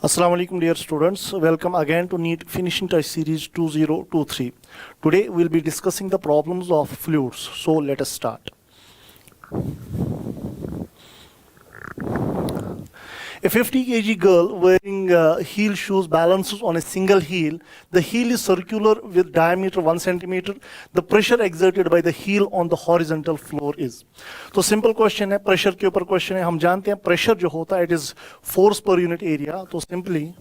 Assalamu alaikum dear students, welcome again to NEET Finishing Touch Series 2023. Today we will be discussing the problems of fluids. So let us start. A 50 kg girl wearing heel shoes balances on a single heel. The heel is circular with diameter 1 centimeter. The pressure exerted by the heel on the horizontal floor is. तो simple question है, pressure के ऊपर question है. हम जानते हैं pressure जो होता है इट इज फोर्स पर यूनिट एरिया. तो सिंपली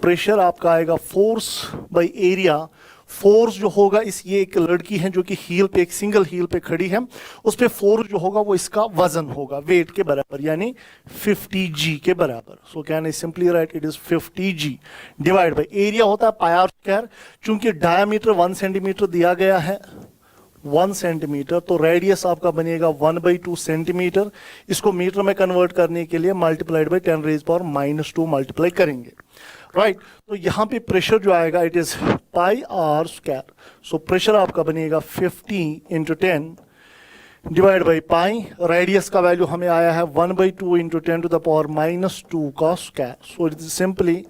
प्रेशर आपका आएगा फोर्स बाय एरिया. फोर्स जो होगा ये एक लड़की है जो कि हील पे, एक सिंगल हील पे खड़ी है, उस पे फोर्स जो होगा वो इसका वजन होगा वेट के बराबर, यानी 50g के बराबर. सो can I simply write it is 50g divide by area होता है पाई आर स्क्वायर. चूंकि डायमीटर 1 सेंटीमीटर दिया गया है 1 सेंटीमीटर, तो रेडियस आपका बनेगा 1/2 सेंटीमीटर. इसको मीटर में कन्वर्ट करने के लिए मल्टीप्लाइड बाय 10⁻⁻² मल्टीप्लाई करेंगे. राइट तो यहां पे प्रेशर जो आएगा it is pi r square. So pressure आपका बनेगा 50 × 10 डिवाइड बाई पाई. रेडियस का वैल्यू हमें आया है 1/2 × 10⁻⁻² का square. So it is simply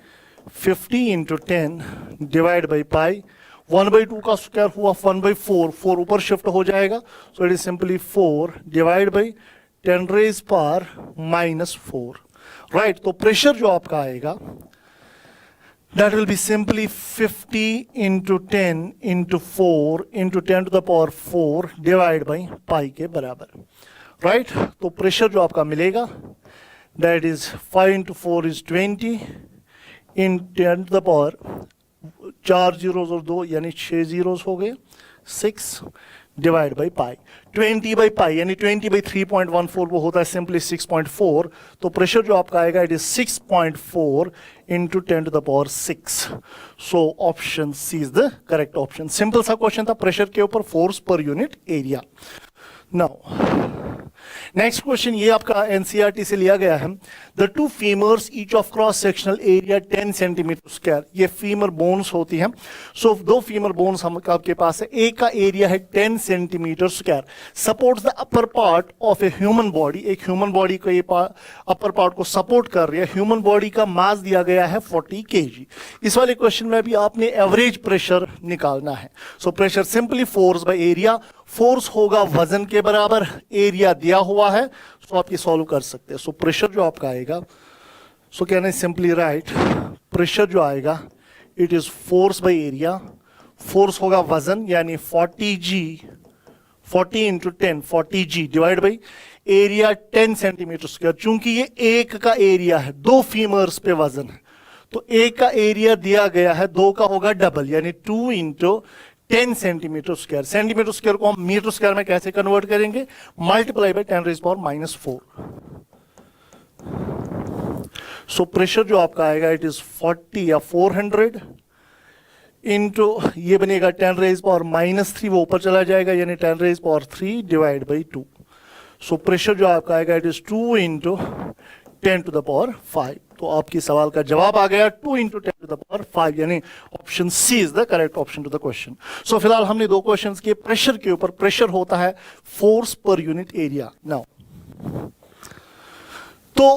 50 × 10 divide by pi. 1/2 का स्क्वायर हुआ 1/4, 4 ऊपर शिफ्ट हो जाएगा. सो it is simply 4 divide by 10⁻⁻⁴. Right तो प्रेशर जो आपका आएगा that will be simply 50 × 10 × 4 × 10⁴ divide by पाई के बराबर. राइट तो प्रेशर जो आपका मिलेगा that is 5 × 4 is 20 in 10⁻, 4 zeros और 2 यानी 6 zeros हो गए, 6 divide by pi. 20 by pi यानी 20/3.14 वो होता है सिंपली 6.4. तो प्रेशर जो आपका आएगा it is 6.4 × 10⁶. So option C is the correct option. Simple सा क्वेश्चन था प्रेशर के ऊपर फोर्स पर unit area. Now next question ये आपका एनसीईआरटी से लिया गया है. The two femurs each of cross sectional area 10 centimetre square. ये फीमर बोन्स होती हैं. सो दो फीमर बोन्स हम आपके पास है, एक का एरिया है 10 centimetre square. Supports the upper part of a human body. एक ह्यूमन बॉडी का ये अपर पार्ट को सपोर्ट कर रही है. ह्यूमन बॉडी का मास दिया गया है 40 kg. इस वाले क्वेश्चन में भी आपने एवरेज प्रेशर निकालना है. So pressure simply force by area. Force होगा वजन के बराबर, एरिया दिया हुआ है, सो आप ये सॉल्व कर सकते हैं. सो प्रेशर जो आपका आएगा, सो can I simply right pressure जो आएगा it is force by area. Force होगा वजन यानी 40g, 40 × 10 40g divide by area 10 centimetre square. चूंकि ये एक का एरिया है, दो फीमर्स पे वजन है, तो एक का एरिया दिया गया है, दो का होगा डबल यानी 2 × 10 सेंटीमीटर स्क्वायर. सेंटीमीटर स्क्वायर को हम मीटर स्क्वायर में कैसे कन्वर्ट करेंगे? Multiply by 10⁻⁻⁴. सो प्रेशर जो आपका आएगा इट इज 40 या 400 इंटू ये बनेगा 10⁻⁻3, वो ऊपर चला जाएगा यानी 10⁻³ डिवाइड बाई 2. सो प्रेशर जो आपका आएगा इट इज 2 × 10⁵. तो आपकी सवाल का जवाब आ गया 2 × 10⁵, यानी option C is the correct option to the question. So फिलहाल हमने दो क्वेश्चंस किए प्रेशर के ऊपर. प्रेशर होता है फोर्स पर यूनिट एरिया. नाउ तो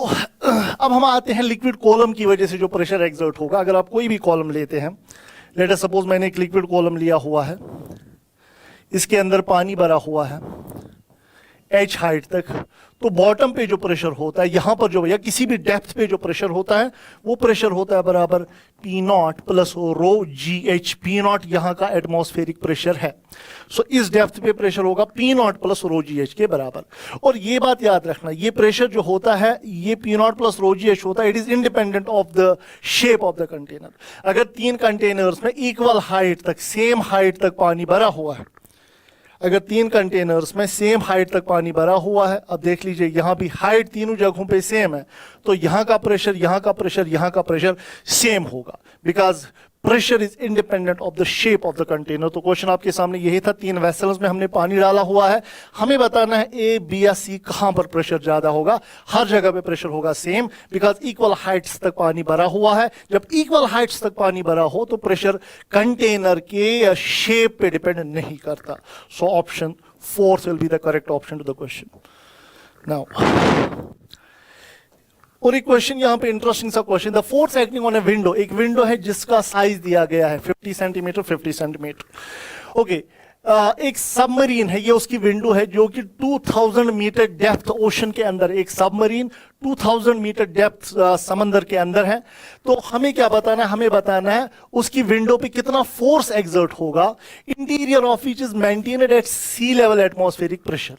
अब हम आते हैं लिक्विड कॉलम की वजह से जो प्रेशर एक्सर्ट होगा. अगर आप कोई भी कॉलम लेते हैं, लेट अस सपोज मैंने एक लिक्विड कॉलम लिया हुआ है, इसके अंदर पानी भरा हुआ है h हाइट तक, तो बॉटम पे जो प्रेशर होता है यहां पर जो, या किसी भी डेप्थ पे जो प्रेशर होता है वो प्रेशर होता है बराबर P0 + ρgh. P0 यहां का एटमॉस्फेरिक प्रेशर है. सो इस डेप्थ पे प्रेशर होगा P0 + ρgh के बराबर. और ये बात याद रखना, ये प्रेशर जो होता है ये P0 + ρgh होता है, it is independent of the shape of the container. अगर 3 कंटेनर्स में इक्वल हाइट तक, सेम हाइट तक पानी भरा हुआ है, अगर 3 कंटेनर्स में सेम हाइट तक पानी भरा हुआ है, अब देख लीजिए यहां भी हाइट तीनों जगहों पे सेम है, तो यहां का प्रेशर, यहां का प्रेशर, यहां का प्रेशर सेम होगा, because pressure is independent of the shape of the container. तो क्वेश्चन आपके सामने यही था. 3 वेसल्स में हमने पानी डाला हुआ है, हमें बताना है ए, बी या सी कहां पर प्रेशर ज्यादा होगा. हर जगह पे प्रेशर होगा सेम, बिकॉज इक्वल हाइट्स तक पानी भरा हुआ है. जब इक्वल हाइट्स तक पानी भरा हो तो प्रेशर कंटेनर के शेप पे डिपेंड नहीं करता. So option 4 will be the correct option to the question. Now और एक क्वेश्चन यहाँ पे इंटरेस्टिंग सा question, the force acting on a window, एक विंडो है जिसका साइज दिया गया है 50 सेंटीमीटर 50 सेंटीमीटर। ओके, एक सबमरीन है, ये उसकी विंडो है जो कि 2000 मीटर डेप्थ ओशन के अंदर, एक सबमरीन 2000 मीटर डेप्थ समंदर के अंदर है। तो हमें क्या बताना है, हमें बताना है उसकी विंडो पे कितना फोर्स एक्सर्ट होगा। Interior of which is maintained at sea level atmospheric pressure.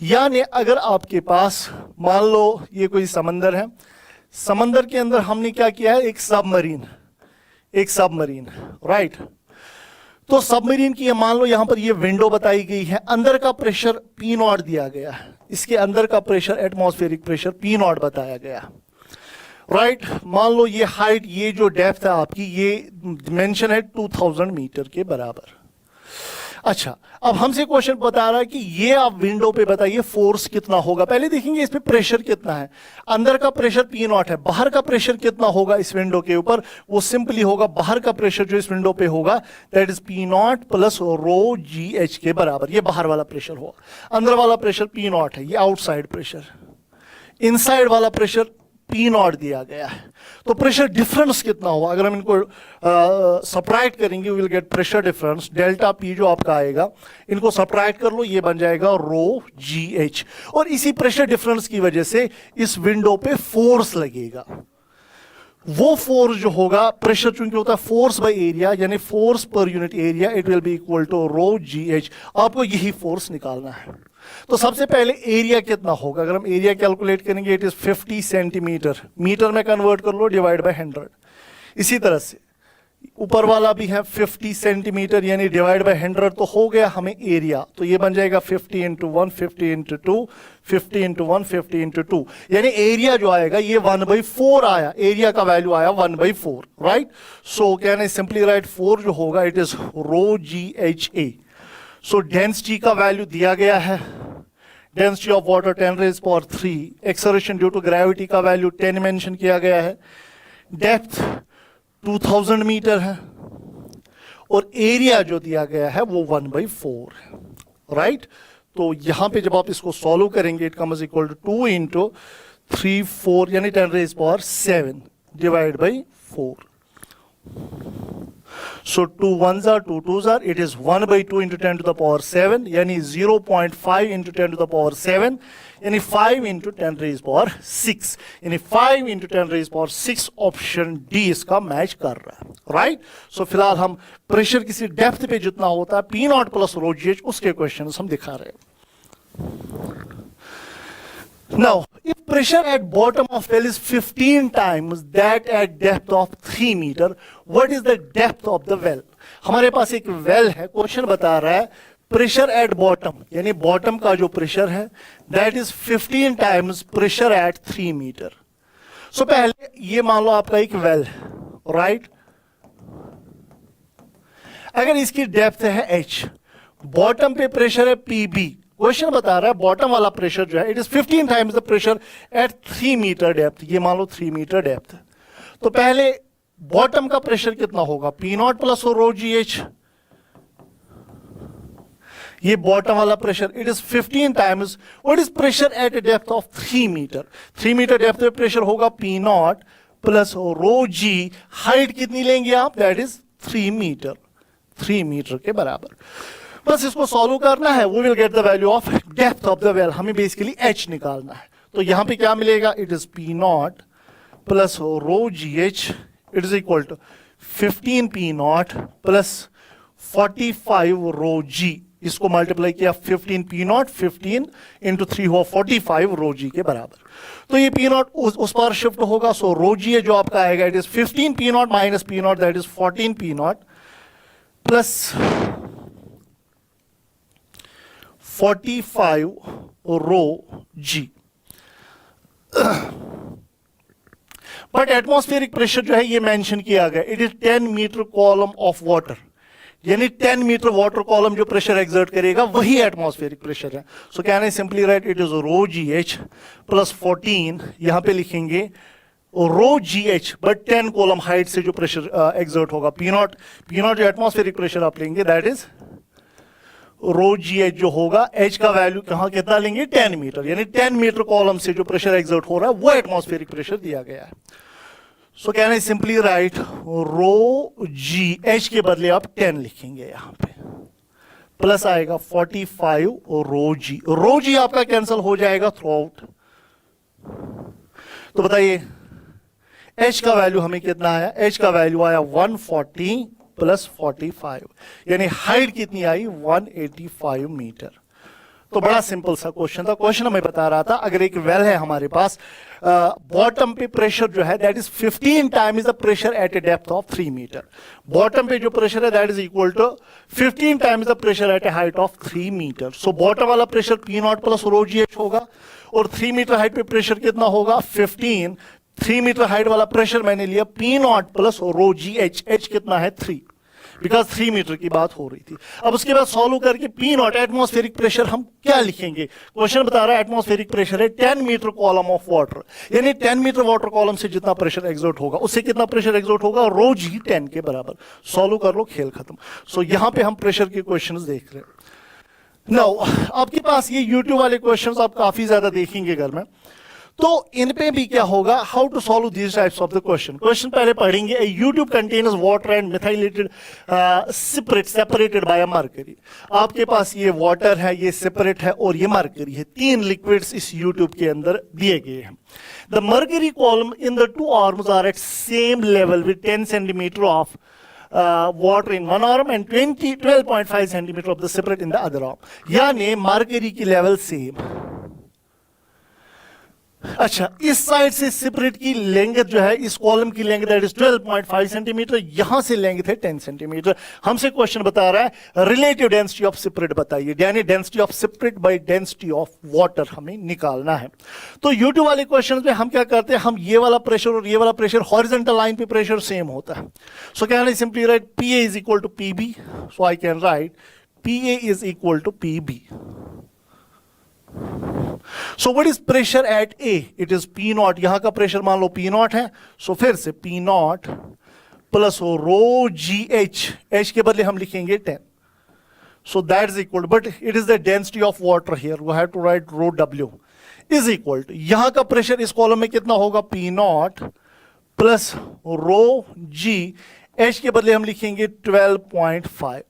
यानी अगर आपके पास मान लो ये कोई समंदर है, समंदर के अंदर हमने क्या किया है, एक सबमरीन, राइट। तो सबमरीन की मान लो यहां पर ये विंडो बताई गई है, अंदर का प्रेशर पी नॉट दिया गया है, इसके अंदर का pressure atmospheric pressure P not बताया गया, राइट। मान लो ये हाइट, ये जो डेप्थ है आपकी, ये मेंशन है 2000 मीटर के बराबर। अच्छा, अब हमसे क्वेश्चन बता रहा है कि ये आप विंडो पे बताइए फोर्स कितना होगा। पहले देखेंगे इस पे प्रेशर कितना है। अंदर का प्रेशर पी नॉट है, बाहर का प्रेशर कितना होगा इस विंडो के ऊपर, वो सिंपली होगा बाहर का प्रेशर जो इस विंडो पे होगा that is P not plus rho ji H के बराबर। ये बाहर वाला प्रेशर होगा, अंदर वाला प्रेशर पी नॉट है, ये आउटसाइड प्रेशर, इनसाइड वाला प्रेशर पी नॉट दिया गया है। तो प्रेशर डिफरेंस कितना होगा, अगर हम इनको सब्ट्रैक्ट करेंगे will get pressure difference, delta P जो आपका आएगा, इनको सब्ट्रैक्ट कर लो, ये बन जाएगा रो जी एच। और इसी प्रेशर डिफरेंस की वजह से इस विंडो पे फोर्स लगेगा। वो फोर्स जो होगा, प्रेशर चूंकि होता है फोर्स बाय एरिया, यानी फोर्स पर unit area, it will be equal to rho ji h. आपको यही फोर्स निकालना है। तो सबसे पहले एरिया कितना होगा, अगर हम एरिया कैलकुलेट करेंगे इट इज 50 सेंटीमीटर, मीटर में कन्वर्ट कर लो, डिवाइड बाय 100। इसी तरह से ऊपर वाला भी है 50 सेंटीमीटर, यानी डिवाइड बाय 100, तो हो गया हमें एरिया। तो ये बन जाएगा 50 इंटू 1, 50 इंटू 2, 50 इंटू 1, 50 इंटू 2, यानी एरिया जो आएगा ये 1/4 आया, एरिया का वैल्यू आया 1/4, right. So can I simply write 4 जो होगा it is rho ji h A. So density का वैल्यू दिया गया है, density of water 10⁻³ acceleration due to gravity का वैल्यू 10 मेंशन किया गया है, डेप्थ 2000 मीटर है, और एरिया जो दिया गया है वो 1/4 है, राइट। तो यहां पे जब आप इसको सॉल्व करेंगे it comes equal to 2 into 3 4 यानी 10⁻7 divide by 4। So 2 1s are 2 2s are, it is 1/2 into 10 to the power 7, यानी 0.5 into 10 to the power 7, यानी 5 into 10⁻6, यानी 5 into 10⁻6 ऑप्शन डी इसका मैच कर रहा है, राइट। सो फिलहाल हम प्रेशर किसी डेप्थ पे जितना होता है P not plus rho ji H, उसके क्वेश्चन हम दिखा रहे हैं। Now, if pressure at bottom of well is 15 times that at depth of 3 meter, what is the depth of the well? हमारे पास एक वेल है, क्वेश्चन बता रहा है प्रेशर एट बॉटम, यानी बॉटम का जो प्रेशर है that is 15 times pressure at 3 metre. So पहले ये मान लो आपका एक वेल, राइट। अगर इसकी डेप्थ है h, बॉटम पे प्रेशर है pb, क्वेश्चन बता रहा है बॉटम वाला प्रेशर जो है it is 15 times the pressure at 3 metre depth, ये मान लो 3 मीटर डेप्थ। तो पहले बॉटम का प्रेशर कितना होगा, P not plus rho ji H, ये बॉटम वाला pressure it is 15 times what is pressure at a depth of 3 metre. 3 metre depth पे प्रेशर होगा P not plus rho G, height कितनी लेंगे आप, दैट इज 3 मीटर, 3 मीटर के बराबर। बस इसको सॉल्व करना है, we will get the value of depth of the well, हमें बेसिकली एच निकालना है। तो यहां पे क्या मिलेगा, it is P not plus rho ji H, it is equal to 15 P not plus 45 rho G, इसको मल्टीप्लाई किया 15 पी नॉट, 15 इंटू 3 हुआ 45 रो जी के बराबर। तो ये पी नॉट उस पर शिफ्ट होगा, सो रो जी जो आपका आएगा it is 15 P naught minus P naught that is 14 P not plus 45 rho G. But atmospheric pressure जो है ये मेंशन किया गया, it is 10 metre column of water, यानी 10 मीटर वाटर कॉलम जो प्रेशर एक्सर्ट करेगा वही एटमॉस्फेरिक प्रेशर है। So can I simply write it is rho ji H plus 14, यहां पे लिखेंगे rho ji H, but 10 column height से जो प्रेशर एक्सर्ट होगा, पी नॉट जो एटमॉस्फेरिक प्रेशर आप लेंगे that is rho ji H जो होगा, एच का वैल्यू कहाँ कितना लेंगे 10 मीटर, यानी 10 मीटर कॉलम से जो प्रेशर एक्सर्ट हो रहा है वो एटमॉस्फेरिक प्रेशर दिया गया है। So can I simply write rho ji, H के बदले आप 10 लिखेंगे यहां पे, प्लस आएगा 45 और रो जी आपका कैंसिल हो जाएगा थ्रू आउट। तो बताइए एच का वैल्यू हमें कितना आया, एच का वैल्यू आया 140 प्लस 45, यानी हाइट कितनी आई 185 मीटर। तो बड़ा सिंपल सा क्वेश्चन था। क्वेश्चन हमें बता रहा था अगर एक वेल है हमारे पास, बॉटम पे प्रेशर जो है that is 15 times the pressure at a depth of 3 metre. Bottom पे जो प्रेशर है that is equal to 15 times the pressure at a height of 3 metre. So bottom वाला pressure P not plus rho ji h होगा, और 3 metre height पे pressure कितना होगा 15। 3 metre height वाला प्रेशर मैंने लिया P not plus rho ji H, H कितना है 3, बिकॉज 3 मीटर की बात हो रही थी। अब उसके बाद सॉल्व करके पी नॉट एटमॉस्फेरिक प्रेशर हम क्या लिखेंगे, क्वेश्चन बता रहा है एटमॉस्फेरिक प्रेशर है 10 मीटर कॉलम ऑफ वाटर, यानी 10 मीटर वाटर कॉलम से जितना प्रेशर एक्सर्ट होगा उससे कितना प्रेशर एक्सर्ट होगा रो जी 10 के बराबर। सॉल्व कर लो, खेल खत्म। सो यहां पे हम प्रेशर के क्वेश्चंस देख रहे हैं। नाउ आपके पास ये यूट्यूब वाले क्वेश्चंस आप काफी ज्यादा देखेंगे घर में, तो इन पे भी क्या होगा, how to solve these types of the question. Question पहले पढ़ेंगे, a U tube containers water and methylated separate separated by mercury. आपके पास ये वाटर है, ये सेपरेट है और ये मर्करी है, 3 लिक्विड्स इस यूट्यूब के अंदर दिए गए हैं। The mercury column in the 2 arms are at same level with 10 centimetre of water in one arm and 12.5 centimeter of the separate in the other arm, यानी मर्करी की लेवल सेम। अच्छा, इस साइड से सेपरेट की length जो है, इस column की लेंथ दैट इज 12.5 सेंटीमीटर, यहां से लेंथ है 10 सेंटीमीटर। हमसे क्वेश्चन बता रहा है रिलेटिव डेंसिटी ऑफ सेपरेट बताइए, यानी density of separate by density of water हमें निकालना है। तो यूट्यूब वाले क्वेश्चन में हम क्या करते हैं, हम ये वाला प्रेशर और ये वाला प्रेशर, हॉरिजॉन्टल लाइन पे प्रेशर सेम होता है। So can I simply write P A is equal to P B, so I can write P A is equal to P B. So what is pressure at A? It is P naught. यहां का pressure मान लो P naught है, सो फिर से P naught plus rho जी H, H के बदले हम लिखेंगे 10, so that is equal, but it is the density of water here, we have to write row W is equal to, यहां का प्रेशर इस कॉलम में कितना होगा P naught प्लस रो जी, एच के बदले हम लिखेंगे 12.5,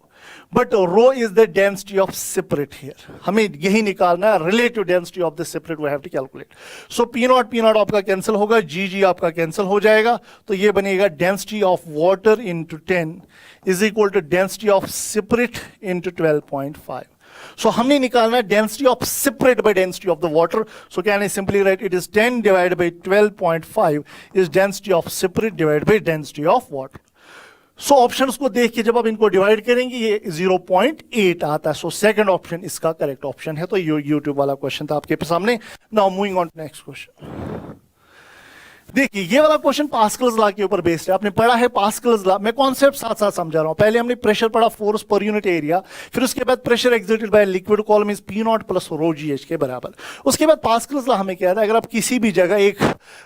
but rho is the density of separate here, हमें यही निकालना है, relative density of the separate we have to calculate. So P naught आपका कैंसिल होगा, जी आपका कैंसिल हो जाएगा, तो ये बनेगा density of water into 10 is equal to density of separate into 12.5। So हमने निकालना है density of separate by density of the water. So can I simply write it is 10 divided by 12.5 is density of separate divided by density of water. So options को देख के जब आप इनको divide करेंगे ये 0.8 आता है। सो सेकंड ऑप्शन इसका करेक्ट ऑप्शन है। तो ये यूट्यूब वाला क्वेश्चन था आपके सामने। Now moving on to next question. देखिए ये वाला क्वेश्चन पास्कल्स लॉ के ऊपर बेस्ड है। आपने पढ़ा है पास्कल्स लॉ, मैं कॉन्सेप्ट साथ साथ समझा रहा हूं। पहले हमने प्रेशर पढ़ा, फोर्स पर यूनिट एरिया, फिर उसके बाद pressure exerted by liquid column is P not plus rho ji H के बराबर। उसके बाद पास्कल्स लॉ हमें कहता है अगर आप किसी भी जगह एक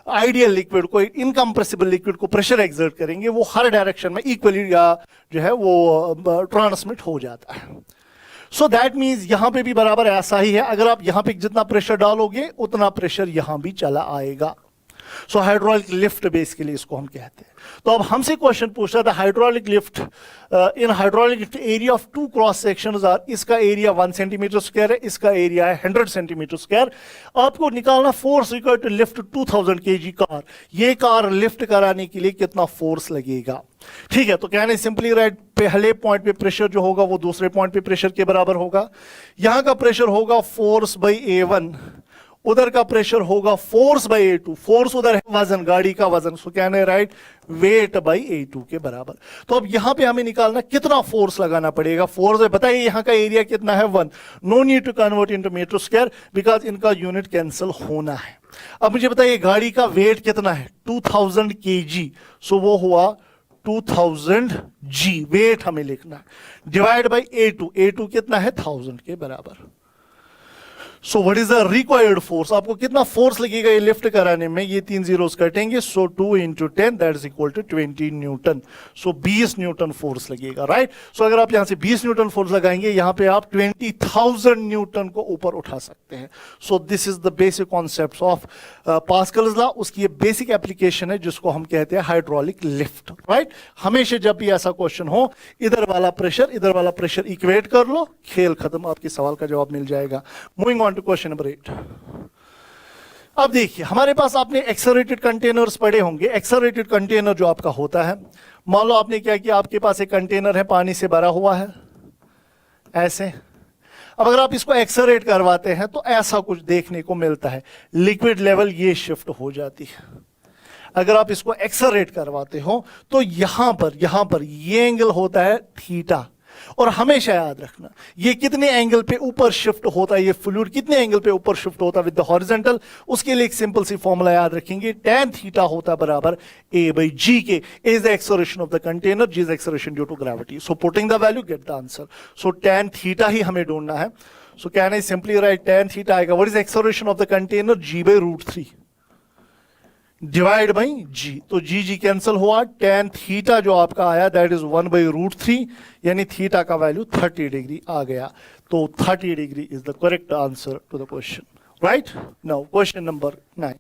आइडियल लिक्विड को, इनकम्प्रेसिबल लिक्विड को प्रेशर एक्सर्ट करेंगे, वो हर डायरेक्शन में इक्वली या जो है वो ट्रांसमिट हो जाता है। सो दैट मीन्स यहां पे भी बराबर ऐसा ही है। अगर आप यहां पे जितना प्रेशर डालोगे उतना प्रेशर यहां भी चला आएगा। सो हाइड्रोलिक लिफ्ट बेसिकली इसको हम कहते हैं। तो अब हमसे क्वेश्चन पूछ रहा था hydraulic lift, in hydraulic lift area of 2 cross sections are, इसका एरिया 1 सेंटीमीटर स्क्वायर है, इसका एरिया है 100 सेंटीमीटर स्क्वायर। आपको निकालना force required to lift 2000 kg car. ये कार लिफ्ट कराने के लिए कितना फोर्स लगेगा, ठीक है। तो कहने सिंपली राइट, पहले पॉइंट पे प्रेशर जो होगा वो दूसरे पॉइंट पे प्रेशर के बराबर होगा। यहां का प्रेशर होगा फोर्स बाई A1, उधर का प्रेशर होगा फोर्स बाई A2। फोर्स उधर है वजन, गाड़ी का वजन, सो कहने राइट वेट बाई A2 के बराबर। तो अब यहां पे हमें निकालना कितना फोर्स लगाना पड़ेगा। फोर्स बताइए, यहां का एरिया कितना है 1, no need to convert into metre square because इनका यूनिट कैंसिल होना है। अब मुझे बताइए गाड़ी का वेट कितना है 2000 kg, सो वो हुआ 2000 G, वेट हमें लिखना है, डिवाइड बाई A2, A2 कितना है 1000 के बराबर। सो what is the required force, आपको कितना फोर्स लगेगा ये लिफ्ट कराने में, ये 3 जीरोस कटेंगे, so 2 into 10 that is equal to 20 newton, so 20 newton force लगेगा, राइट। सो अगर आप यहां से 20 न्यूटन फोर्स लगाएंगे, यहां पे आप 20,000 न्यूटन को ऊपर उठा सकते हैं। So this is the basic concept of Pascal's law, उसकी ये बेसिक एप्लीकेशन है जिसको हम कहते हैं हाइड्रोलिक लिफ्ट, राइट। हमेशा जब भी ऐसा क्वेश्चन हो, इधर वाला प्रेशर इक्वेट कर लो, खेल खत्म, आपके सवाल का जवाब मिल जाएगा। Moving on to question number 8। अब देखिए हमारे पास आपने एक्सेलरेटेड कंटेनर्स पढ़े होंगे। एक्सेलरेटेड कंटेनर जो आपका होता है, मान लो आपने क्या किया, आपके पास एक कंटेनर है, पानी से भरा हुआ है ऐसे। अब अगर आप इसको एक्सेलरेट करवाते हैं तो ऐसा कुछ देखने को मिलता है, लिक्विड लेवल ये शिफ्ट हो जाती है। अगर आप इसको एक्सेलरेट करवाते हो तो यहां पर ये एंगल होता है थीटा, और हमेशा याद रखना ये कितने एंगल पे ऊपर शिफ्ट होता है, ये फ्लूइड कितने एंगल पे ऊपर शिफ्ट होता है विद द हॉरिजॉन्टल। उसके लिए एक सिंपल सी फॉर्मूला याद रखेंगे, tan थीटा होता है बराबर A/G के। A is the acceleration of the container, G is acceleration due to gravity. So putting the value get the answer. So tan theta ही हमें ढूंढना है। So can I simply write tan theta आएगा, what is acceleration of the container, G/√3 divide by G। तो G cancel हुआ, tan theta जो आपका आया दैट इज 1/√3, यानी थीटा का वैल्यू 30 डिग्री आ गया। तो 30 degree is the correct answer to the question, right. Now question number 9।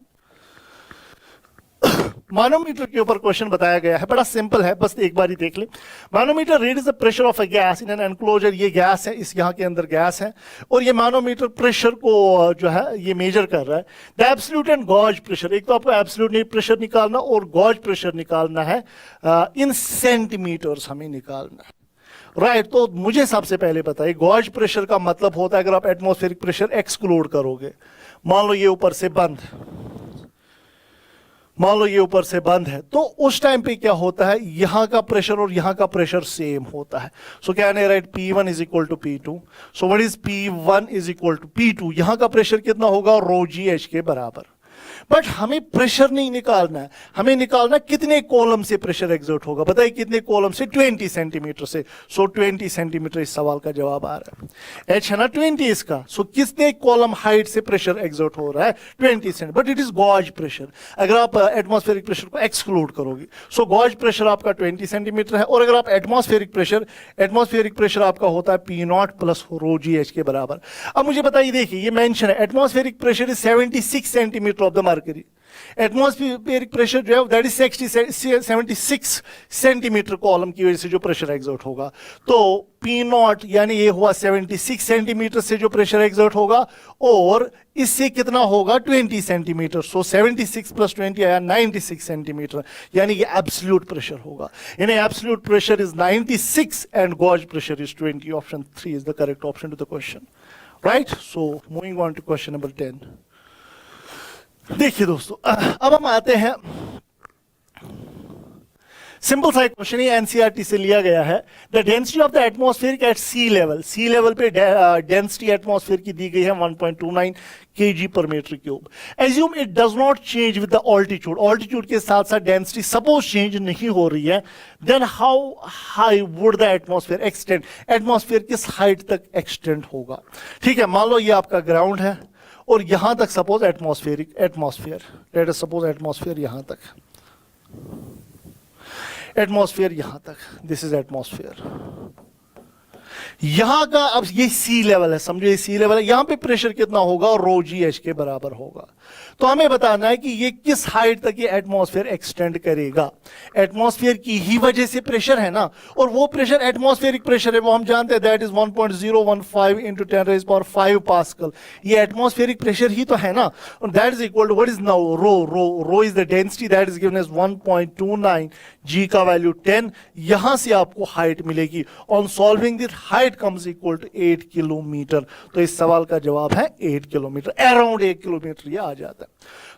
Manometer के ऊपर क्वेश्चन बताया गया है, बड़ा सिंपल है, बस एक बार ही देख ले। Manometer reads the pressure of a gas in an enclosure. ये गैस है, इस यहाँ के अंदर गैस है, और ये मानोमीटर प्रेशर को जो है ये मेजर कर रहा है। The absolute and gauge pressure, एक तो आपको एब्सोल्यूट प्रेशर निकालना और गॉज प्रेशर निकालना है, इन सेंटीमीटर्स हमें निकालना है, राइट। तो मुझे सबसे पहले बताइए, गॉज प्रेशर का मतलब होता है अगर आप एटमॉस्फेरिक प्रेशर एक्सक्लूड करोगे, मान लो ये ऊपर से बंद है, तो उस टाइम पे क्या होता है, यहां का प्रेशर और यहां का प्रेशर सेम होता है। So can I write P1 is equal to P2। So what is P1 is equal to P2, यहां का प्रेशर कितना होगा, ρgh के बराबर। बट हमें प्रेशर नहीं निकालना है, हमें निकालना कितने कॉलम से प्रेशर एग्जर्ट होगा। बताइए कितने कॉलम से, 20 सेंटीमीटर से। सो 20 सेंटीमीटर इस सवाल का जवाब आ रहा है। एच है ना 20 इसका, सो कितने कॉलम हाइट से प्रेशर एग्जर्ट हो रहा है, 20 centimetre. But it is gauge pressure, अगर आप एटमॉस्फेरिक प्रेशर को एक्सक्लूड करोगे। सो गॉज प्रेशर आपका 20 सेंटीमीटर है, और अगर आप एटमॉस्फेरिक प्रेशर आपका होता है P0 प्लस ρgh के बराबर। अब मुझे बताइए, देखिए ये मेंशन है, atmospheric pressure is 76 centimetre of the mercury. Atmospheric pressure जो है दैट इज 76 सेंटीमीटर कॉलम की वजह से जो प्रेशर एग्जर्ट होगा। तो P0 यानी ये हुआ 76 सेंटीमीटर से जो प्रेशर एग्जर्ट होगा, और इससे कितना होगा 20 सेंटीमीटर। सो 76 प्लस 20 आया 96 सेंटीमीटर, यानी ये एब्सोल्यूट प्रेशर होगा। यानी absolute pressure is 96 and gauge pressure is 20। Option 3 is the correct option to the question, right. So moving on to question number 10। देखिए दोस्तों, अब हम आते हैं, सिंपल सा क्वेश्चन ही एनसीईआरटी से लिया गया है। The density of the atmosphere at sea level पे डेंसिटी एटमॉस्फेयर की दी गई है 1.29 kg per metre cube. Assume it does not change with the altitude के साथ साथ डेंसिटी सपोज चेंज नहीं हो रही है, then how high would the atmosphere extend, atmosphere किस हाइट तक एक्सटेंड होगा। ठीक है, मान लो ये आपका ग्राउंड है और यहां तक suppose atmosphere let us suppose atmosphere यहां तक, एटमॉस्फेयर यहां तक, दिस इज एटमॉस्फेयर। यहां का अब ये सी लेवल है, समझो ये सी लेवल है, यहां पे प्रेशर कितना होगा, ρgh के बराबर होगा। तो हमें बताना है कि ये किस हाइट तक ये एटमॉस्फेयर एक्सटेंड करेगा। एटमॉस्फेयर की ही वजह से प्रेशर है ना, और वो प्रेशर एटमॉस्फेरिक प्रेशर है, वो हम जानते हैं दैट इज 1.015 इंटू 10⁵ पास्कल। ये एटमॉस्फेरिक प्रेशर ही तो है ना, और that is equal to what is now rho is the density that is given as 1.29, g का वैल्यू 10। यहां से आपको हाइट मिलेगी। On solving this height comes equal to 8 kilometre. तो इस सवाल का जवाब है 8 किलोमीटर, अराउंड 8 किलोमीटर ये आ जाता है।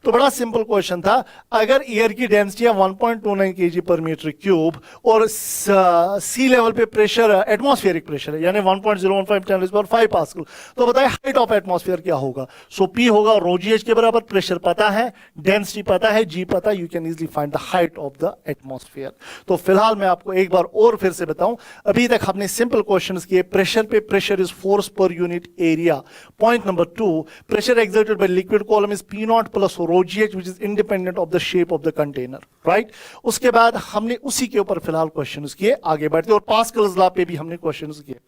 तो बड़ा सिंपल क्वेश्चन था, अगर एयर की डेंसिटी है 1.29 kg पर मीटर क्यूब और सी लेवल पे प्रेशर एटमॉस्फेरिक प्रेशर है यानी 1.015 × 10⁵ पास्कल, तो बताए हाइट ऑफ एटमॉस्फेयर क्या होगा। सो पी होगा रो जी एच के बराबर, प्रेशर पता है, डेंसिटी पता है, जी पता है, you can easily find the height of the atmosphere. तो फिलहाल मैं आपको एक बार और फिर से बताऊं, अभी तक हमने सिंपल क्वेश्चंस किए, प्रेशर पे प्रेशर इज फोर्स पर unit area. Point number 2, pressure exerted by liquid column is P naught plus rho gh which is independent of the shape of the container, right? उसके बाद हमने उसी के ऊपर फिलहाल क्वेश्चंस किए, आगे बढ़ते और पास्कल्स लॉ पे भी हमने क्वेश्चंस किए।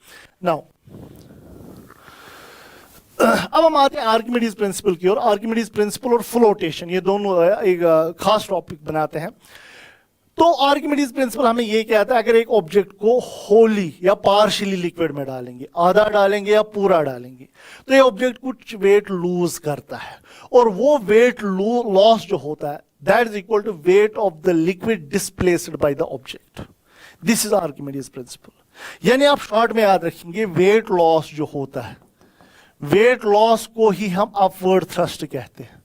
नाउ अब हम आते हैं आर्किमिडीज प्रिंसिपल की ओर। आर्किमिडीज प्रिंसिपल और फ्लोटेशन ये दोनों एक खास टॉपिक बनाते हैं। तो आर्किमिडीज प्रिंसिपल हमें ये कहता है, अगर एक ऑब्जेक्ट को होली या पार्शियली लिक्विड में डालेंगे, आधा डालेंगे या पूरा डालेंगे, तो ये ऑब्जेक्ट कुछ वेट लूज करता है और वो वेट लॉस जो होता है that is equal to weight of the liquid displaced by the object. This is Archimedes principle. यानी आप शॉर्ट में याद रखेंगे, वेट लॉस जो होता है, वेट लॉस को ही हम अपवर्ड थ्रस्ट कहते हैं।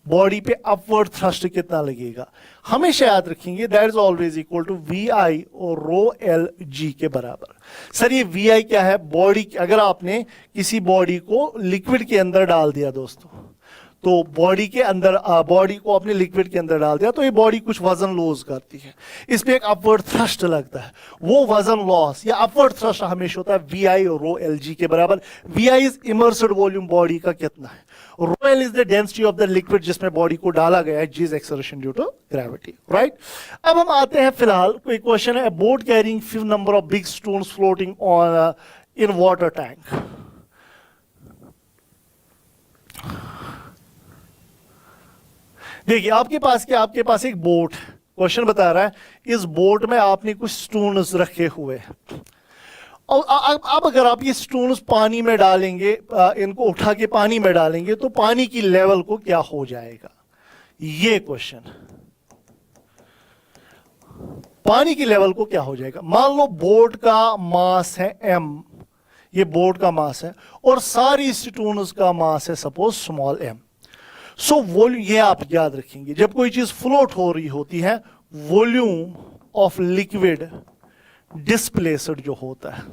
बॉडी पे अपवर्ड थ्रस्ट कितना लगेगा हमेशा याद रखेंगे, that is always equal to V I और रो एल जी के बराबर। सर ये वी आई क्या है? बॉडी, अगर आपने किसी बॉडी को लिक्विड के अंदर डाल दिया दोस्तों, तो बॉडी के अंदर, बॉडी को अपने लिक्विड के अंदर डाल दिया तो ये बॉडी कुछ वजन लॉस करती है, इस पे एक अपवर्ड थ्रस्ट लगता है, वो वजन लॉस या अपवर्ड थ्रस्ट हमेशा होता है वी आई और रो एल जी के बराबर। V I is immersed volume body का कितना है, rho L is the density of the liquid जिसमें बॉडी को डाला गया है, g is acceleration due to gravity, right. अब हम आते हैं फिलहाल, कोई क्वेश्चन है, boat carrying few number of big stones floating on in water tank। देखिए आपके पास क्या, आपके पास एक बोट, क्वेश्चन बता रहा है इस बोट में आपने कुछ स्टोन्स रखे हुए हैं और अब अगर आप ये स्टोन्स पानी में डालेंगे, इनको उठा के पानी में डालेंगे तो पानी की लेवल को क्या हो जाएगा, ये क्वेश्चन, पानी की लेवल को क्या हो जाएगा। मान लो बोट का मास है m, ये बोट का मास है और सारी स्टोन्स का मास है suppose small m। So volume, ये आप याद रखेंगे, जब कोई चीज फ्लोट हो रही होती है, वॉल्यूम ऑफ लिक्विड डिस्प्लेस्ड जो होता है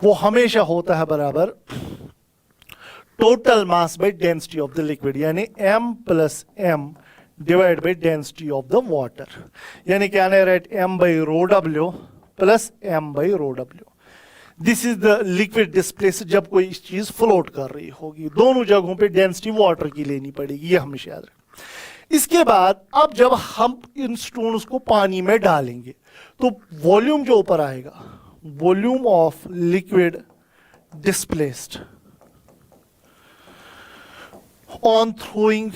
वो हमेशा होता है बराबर total mass by density of the liquid, यानी m plus m divide by density of the water, यानी क्या है, right, m by rho w plus m by rho w। This is the liquid displaced जब कोई चीज float कर रही होगी, दोनों जगहों पे डेंसिटी वाटर की लेनी पड़ेगी, ये हमेशा याद रखें। इसके बाद अब जब हम इन स्टोन्स को पानी में डालेंगे तो वॉल्यूम जो ऊपर आएगा, volume of liquid displaced on throwing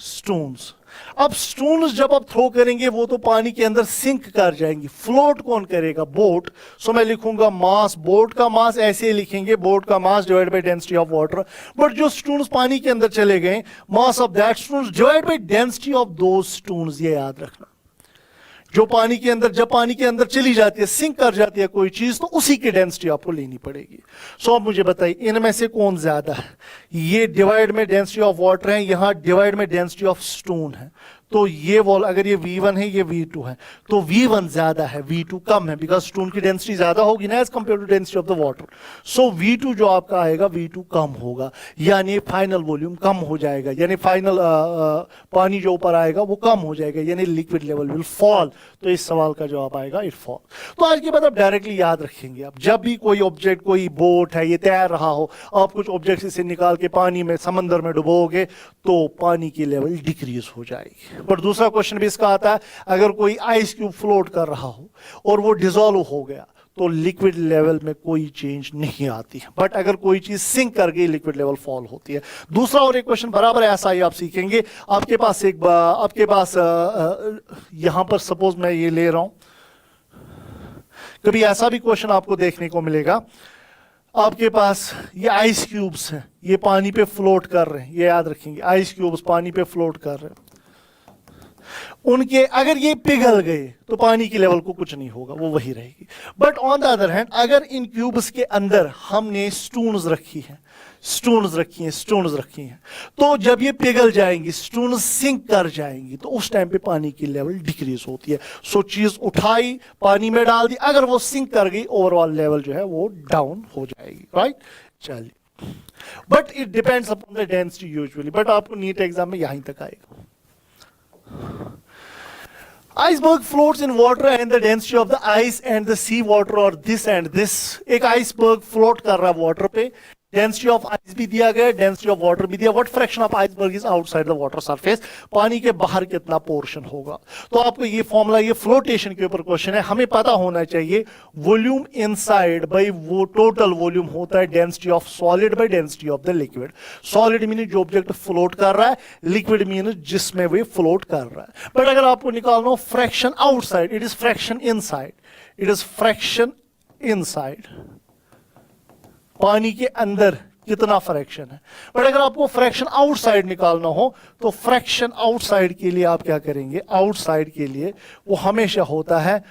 stones. अब स्टोन्स जब आप थ्रो करेंगे वो तो पानी के अंदर सिंक कर जाएंगी, फ्लोट कौन करेगा, बोट। सो मैं लिखूंगा मास, बोट का मास ऐसे ही लिखेंगे, बोट का mass divide by density of water. But जो स्टोन्स पानी के अंदर चले गए, mass of that stones divide by density of those stones, ये याद रखना। जो पानी के अंदर, जब पानी के अंदर चली जाती है, सिंक कर जाती है कोई चीज, तो उसी की डेंसिटी आपको लेनी पड़ेगी। सो अब मुझे बताइए इनमें से कौन ज्यादा है, ये डिवाइड में डेंसिटी ऑफ वाटर है, यहां डिवाइड में डेंसिटी ऑफ स्टोन है, तो ये वॉल, अगर ये V1 है ये V2 है, तो V1 ज्यादा है, V2 कम है, बिकॉज स्टोन की डेंसिटी ज्यादा होगी ना as compare to density of the water. So V2 जो आपका आएगा V2 कम होगा, यानी फाइनल वॉल्यूम कम हो जाएगा, यानी फाइनल पानी जो ऊपर आएगा वो कम हो जाएगा, यानी लिक्विड लेवल विल फॉल। तो इस सवाल का जवाब आएगा इट फॉल। तो आज के बाद आप डायरेक्टली याद रखेंगे, आप जब भी कोई ऑब्जेक्ट, कोई बोट है, ये तैर रहा हो, आप कुछ ऑब्जेक्ट इसे निकाल के पानी में, समंदर में डुबोगे तो पानी की लेवल डिक्रीज हो जाएगी। पर दूसरा क्वेश्चन भी इसका आता है, अगर कोई आइस क्यूब फ्लोट कर रहा हो और वो डिसॉल्व हो गया तो लिक्विड लेवल में कोई चेंज नहीं आती है, बट अगर कोई चीज सिंक कर गई लिक्विड लेवल फॉल होती है। दूसरा और एक क्वेश्चन बराबर ऐसा ही आप सीखेंगे। आपके पास यहां पर सपोज मैं ये ले रहा हूं, कभी ऐसा भी क्वेश्चन आपको देखने को मिलेगा, आपके पास ये आइस क्यूब्स हैं, ये पानी पे फ्लोट कर रहे हैं, ये याद रखेंगे, आइस क्यूब्स पानी पे फ्लोट कर रहे हैं उनके अगर ये पिघल गए तो पानी की लेवल को कुछ नहीं होगा, वो वही रहेगी। But on the other hand अगर इन क्यूब्स के अंदर हमने स्टोन्स रखी हैं, तो जब ये पिघल जाएंगी, स्टोन्स सिंक कर जाएंगी, तो उस टाइम पे पानी की लेवल डिक्रीज होती है। सो चीज उठाई पानी में डाल दी, अगर वो सिंक कर गई ओवरऑल लेवल जो है वो डाउन हो जाएगी, राइट। चलिए, but it depends upon the density usually, but आपको नीट एग्जाम में यहीं तक आएगा। Iceberg floats in water and the density of the ice and the sea water or this and this। एक आइसबर्ग फ्लोट कर रहा है वाटर पे, डेंसिटी ऑफ आइस भी दिया गया, डेंसिटी ऑफ वाटर भी दिया। What fraction of iceberg is outside the water surface, पानी के बाहर कितना पोर्शन होगा। तो आपको ये फॉर्मूला, ये फ्लोटेशन के ऊपर क्वेश्चन है, हमें पता होना चाहिए वॉल्यूम इनसाइड बाय वो टोटल वॉल्यूम होता है density of solid by density of the liquid. Solid mean जो ऑब्जेक्ट फ्लोट कर रहा है, लिक्विड मीन जिसमें वे फ्लोट कर रहा है। बट अगर आपको निकालना हो fraction outside, it is fraction inside, it is fraction inside, पानी के अंदर कितना फ्रैक्शन है। बट अगर आपको फ्रैक्शन आउटसाइड निकालना हो तो फ्रैक्शन आउटसाइड के लिए आप क्या करेंगे, आउटसाइड के लिए वो हमेशा होता है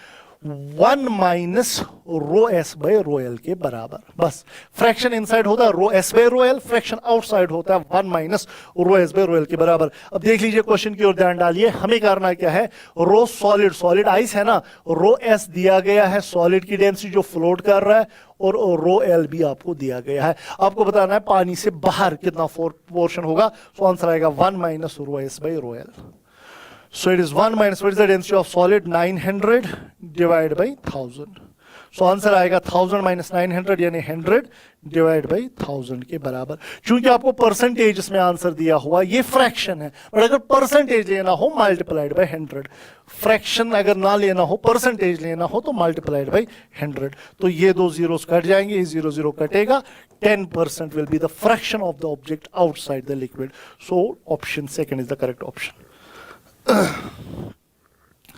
1 minus rho S by rho L के बराबर। बस फ्रैक्शन इनसाइड होता है rho S by rho L, fraction outside होता है 1 minus rho S by rho L के बराबर। अब देख लीजिए क्वेश्चन की ओर ध्यान डालिए, हमें करना क्या है, रो सॉलिड, सॉलिड आइस है ना, रो एस दिया गया है सॉलिड की डेंसिटी जो फ्लोट कर रहा है, और रो एल भी आपको दिया गया है। आपको बताना है पानी से बाहर कितना पोर्शन होगा। सो आंसर आएगा 1 minus rho S by rho L. So it is 1 minus, what is the density of solid? 900 divided by 1000. So answer आएगा 1000 minus 900 यानी 100 डिवाइड बाई 1000 के बराबर। चूंकि आपको परसेंटेज इसमें आंसर दिया हुआ, ये फ्रैक्शन है, और अगर परसेंटेज लेना हो मल्टीप्लाइड बाय 100, फ्रैक्शन अगर ना लेना हो परसेंटेज लेना हो तो मल्टीप्लाइड बाय 100। तो ये दो जीरोस कट जाएंगे, ये 0 0 कटेगा, 10% will be the fraction of the object outside the liquid. So option second is the correct option.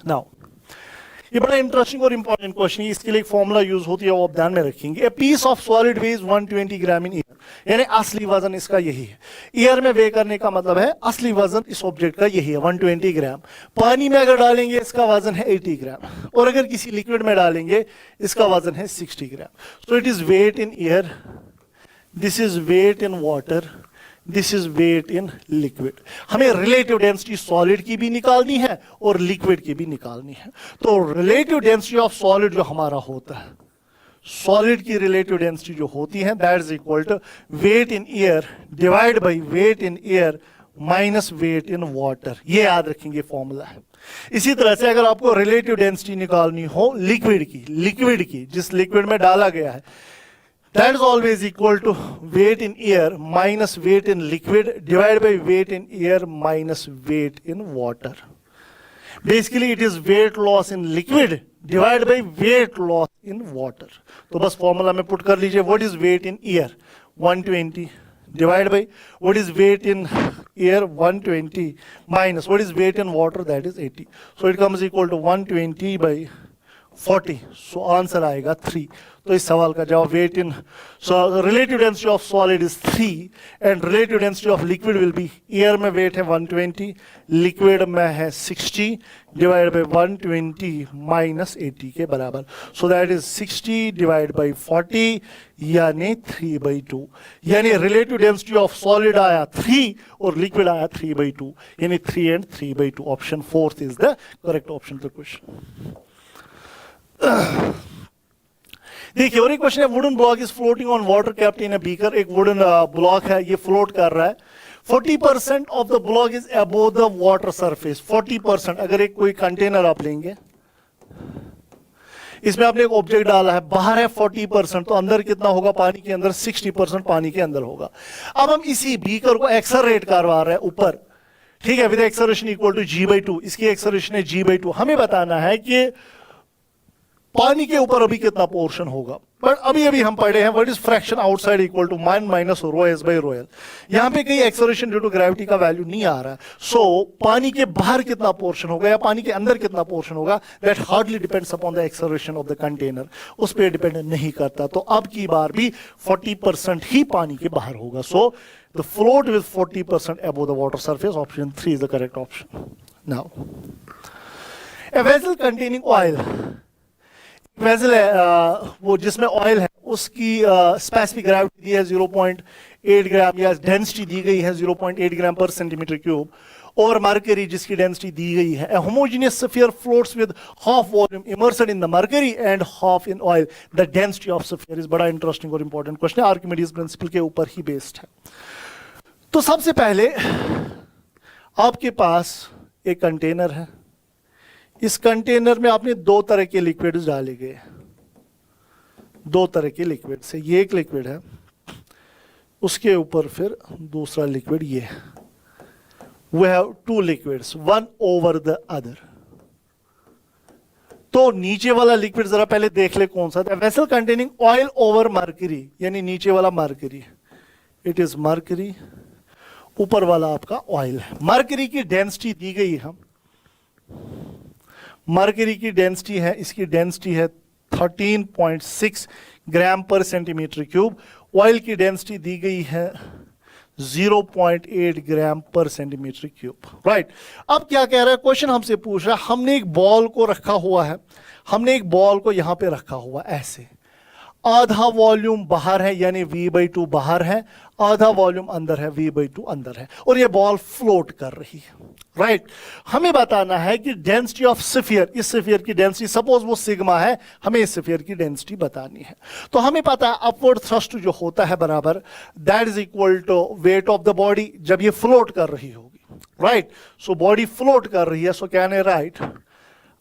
Now ये बड़ा इंटरेस्टिंग और इंपॉर्टेंट क्वेश्चन है, इसके लिए एक फॉर्मूला यूज होती है, वो आप ध्यान में रखेंगे। A piece of solid weighs 120 gram in air, यानी असली वजन इसका यही है। ईयर में वे करने का मतलब है असली वजन इस ऑब्जेक्ट का यही है 120 ग्राम। पानी में अगर डालेंगे इसका वजन है 80 ग्राम, और अगर किसी लिक्विड में डालेंगे इसका वजन है 60 gram. So it is weight in air, this is weight in water, this is weight in liquid. हमें रिलेटिव डेंसिटी सॉलिड की भी निकालनी है और लिक्विड की भी निकालनी है। तो रिलेटिव डेंसिटी ऑफ सॉलिड जो हमारा होता है, सॉलिड की रिलेटिव डेंसिटी जो होती है, that is equal to weight in air divide by weight in air minus weight in water. ये याद रखेंगे फॉर्मूला है। इसी तरह से अगर आपको रिलेटिव डेंसिटी निकालनी हो लिक्विड की जिस लिक्विड में डाला गया है, that is always equal to weight in air minus weight in liquid divided by weight in air minus weight in water. Basically it is weight loss in liquid divided by weight loss in water. तो बस formula में put कर लीजिए, what is weight in air 120 divided by what is weight in air 120 minus what is weight in water, that is 80. So it comes equal to 120 by 40. So answer आएगा 3। तो इस सवाल का जवाब weight in, so relative density of solid is 3 and relative density of liquid will be, air में weight है 120, liquid में है 60 डिवाइड बाय 120 माइनस 80 के बराबर। So that is 60 divide by 40 यानी 3/2, यानी रिलेटिव डेंसिटी ऑफ सॉलिड आया 3 और लिक्विड आया 3/2, यानी 3 and 3/2। Option 4 is the correct option to question. देखिए और एक क्वेश्चन है, wooden block is floating on water kept in a beaker. एक वुडन ब्लॉक है, ये फ्लोट कर रहा है, 40% of the block is above the water surface. 40% अगर एक कोई कंटेनर आप लेंगे, इसमें आपने एक ऑब्जेक्ट डाला है, बाहर है 40%, तो अंदर कितना होगा, पानी के अंदर 60% पानी के अंदर होगा। अब हम इसी बीकर को एक्सेलरेट करवा रहे हैं ऊपर, ठीक है, with acceleration equal to g/2, इसकी एक्सेलरेशन है g/2। हमें बताना है कि पानी के ऊपर अभी कितना पोर्शन होगा। बट अभी हम पढ़े हैं what is fraction outside equal to 1 minus rho S by rho L. यहां पे कहीं एक्सेलरेशन ड्यू टू ग्रेविटी का वैल्यू नहीं आ रहा है। सो पानी के बाहर कितना पोर्शन होगा या पानी के अंदर कितना पोर्शन होगा, that hardly depends upon the acceleration of the container, उस पर डिपेंड नहीं करता। तो अब की बार भी 40% ही पानी के बाहर होगा। So the float with 40% above the water surface, option 3 is the correct option. Now a vessel containing oil, vessel है वो जिसमें ऑयल है, उसकी स्पेसिफिक ग्रेविटी दी है 0.8 ग्राम या डेंसिटी दी गई है 0.8 ग्राम per centimetre cube over mercury जिसकी डेंसिटी दी गई है. A homogeneous sphere floats with half volume immersed in the mercury and half in oil. The density of sphere is बड़ा इंटरेस्टिंग और इंपॉर्टेंट क्वेश्चन है, आर्किमिडीज प्रिंसिपल के ऊपर ही based है. तो सबसे पहले आपके पास एक कंटेनर है, इस कंटेनर में आपने दो तरह के लिक्विड्स डाले गए, दो तरह के लिक्विड से. ये एक लिक्विड है, उसके ऊपर फिर दूसरा लिक्विड ये है. We have two liquids, one over the other. तो नीचे वाला लिक्विड जरा पहले देख ले कौन सा था. Vessel containing oil over mercury, यानी नीचे वाला मर्करी, इट इज मर्करी. ऊपर वाला आपका ऑयल है. मर्करी की डेंसिटी दी गई है, मर्करी की डेंसिटी है, इसकी डेंसिटी है 13.6 ग्राम पर सेंटीमीटर क्यूब. ऑयल की डेंसिटी दी गई है 0.8 ग्राम पर सेंटीमीटर क्यूब. राइट. अब क्या कह रहा है क्वेश्चन, हमसे पूछ रहा है, हमने एक बॉल को रखा हुआ है, हमने एक बॉल को यहां पे रखा हुआ ऐसे, आधा वॉल्यूम बाहर है यानी V/2 बाहर है, आधा वॉल्यूम अंदर है, V/2 अंदर है, और ये बॉल फ्लोट कर रही है. राइट. हमें बताना है कि डेंसिटी ऑफ स्फीयर, इस स्फीयर की डेंसिटी, सपोज वो सिग्मा है, हमें इस स्फीयर की डेंसिटी बतानी है. तो हमें पता है अपवर्ड थ्रस्ट जो होता है बराबर, that is equal to weight of the body जब ये फ्लोट कर रही होगी. राइट. सो बॉडी फ्लोट कर रही है, so can I write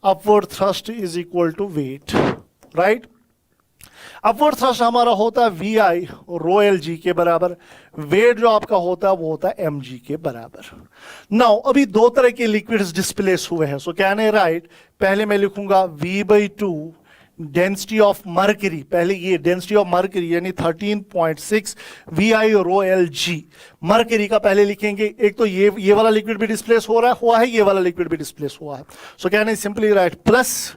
upward thrust is equal to weight. Right. Upward thrust हमारा होता है VI रो LG के बराबर, वेट जो आपका होता है वो होता है mg के बराबर. नाउ अभी दो तरह के लिक्विड्स डिस्प्लेस हुए हैं, सो कैन आई राइट, पहले मैं लिखूंगा V/2 डेंसिटी ऑफ मर्करी, पहले ये डेंसिटी ऑफ मर्करी यानी 13.6 VI रो LG मर्करी का पहले लिखेंगे. एक तो ये वाला लिक्विड भी डिस्प्लेस हो रहा हुआ है, ये वाला लिक्विड भी डिस्प्लेस हुआ है, so can I simply right plus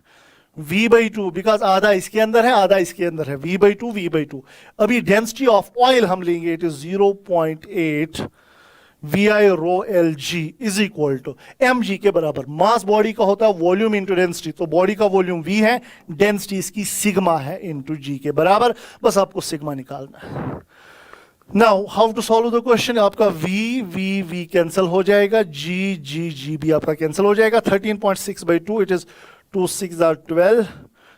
V/2, because आधा इसके अंदर है आधा इसके अंदर है, V/2. अभी डेंसिटी ऑफ ऑयल हम लेंगे, it is 0.8 VI rho LG is equal to mg के बराबर. मास बॉडी का होता है वॉल्यूम इंटू डेंसिटी, तो बॉडी का वॉल्यूम V है, डेंसिटी इसकी सिग्मा है इंटू g के बराबर. बस आपको सिग्मा निकालना है. Now how to solve the question. आपका V कैंसिल हो जाएगा, G भी आपका कैंसिल हो जाएगा. 13.6/2 it is 2 6 are 12,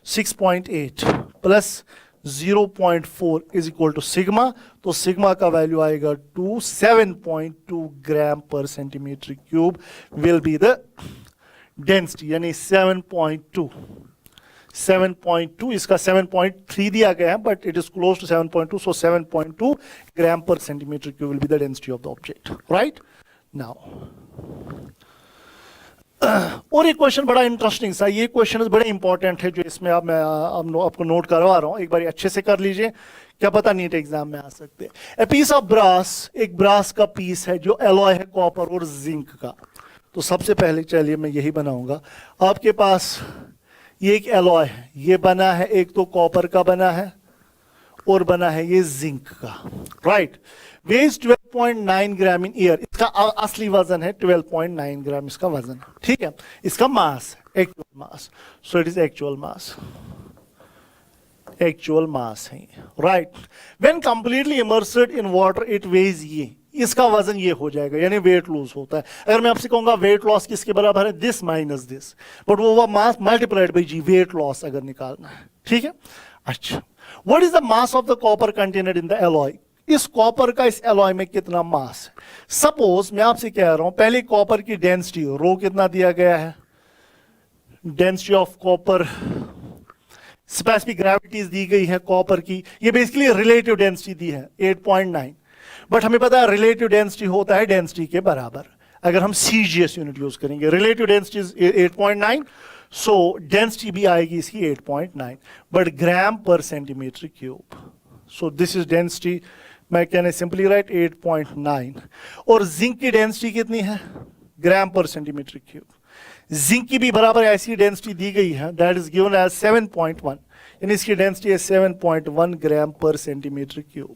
6.8 plus 0.4 is equal to sigma. तो सिग्मा का वैल्यू आएगा 7.2 gram per centimetre cube will be the density, यानी 7.2. इसका 7.3 दिया गया है but it is close to 7.2, सो 7.2 gram per centimetre cube will be the density of the object. Right. Now और एक क्वेश्चन बड़ा इंटरेस्टिंग सा, ये क्वेश्चन बड़े इंपॉर्टेंट है जो इसमें मैं आपको नोट करवा रहा हूं, एक बार अच्छे से कर लीजिए, क्या पता नीट एग्जाम में आ सकते हैं. ए पीस ऑफ ब्रास, एक ब्रास का पीस है जो एलॉय है कॉपर और जिंक का. तो सबसे पहले चलिए मैं यही बनाऊंगा. आपके पास ये एक एलॉय है, ये बना है, एक तो कॉपर का बना है और बना है ये जिंक का. Right. Veg 12.9 gram in year, इसका असली वजन है 12.9 ग्राम इसका वजन. ठीक है. इसका mass, actual mass, so it is actual mass है. Right. When completely immersed in water it weighs, ये इसका वजन ये हो जाएगा, यानी वेट लॉस होता है. अगर मैं आपसे कहूंगा वेट लॉस किसके बराबर है, दिस माइनस दिस, बट वो mass multiplied by G, weight loss अगर निकालना है. ठीक है. अच्छा, what is the mass of the copper container in the alloy. इस कॉपर का इस एलॉय में कितना मास है. सपोज मैं आपसे कह रहा हूं, पहले कॉपर की डेंसिटी रो कितना दिया गया है, density of copper, specific gravities दी गई है कॉपर की, ये बेसिकली रिलेटिव डेंसिटी दी है 8.9, बट हमें पता है रिलेटिव डेंसिटी होता है डेंसिटी के बराबर. अगर हम CGS यूनिट यूज करेंगे, रिलेटिव डेंसिटी 8.9, सो डेंसिटी भी आएगी इसकी 8.9, but gram per centimetre cube. So this is density, मैं कहने सिंपली राइट 8.9. और जिंक की डेंसिटी कितनी है, ग्राम पर सेंटीमीटर क्यूब. जिंक की भी बराबर ऐसी डेंसिटी दी गई है, दैट इज गिवन एज 7.1, यानी इसकी डेंसिटी है 7.1 ग्राम पर सेंटीमीटर क्यूब.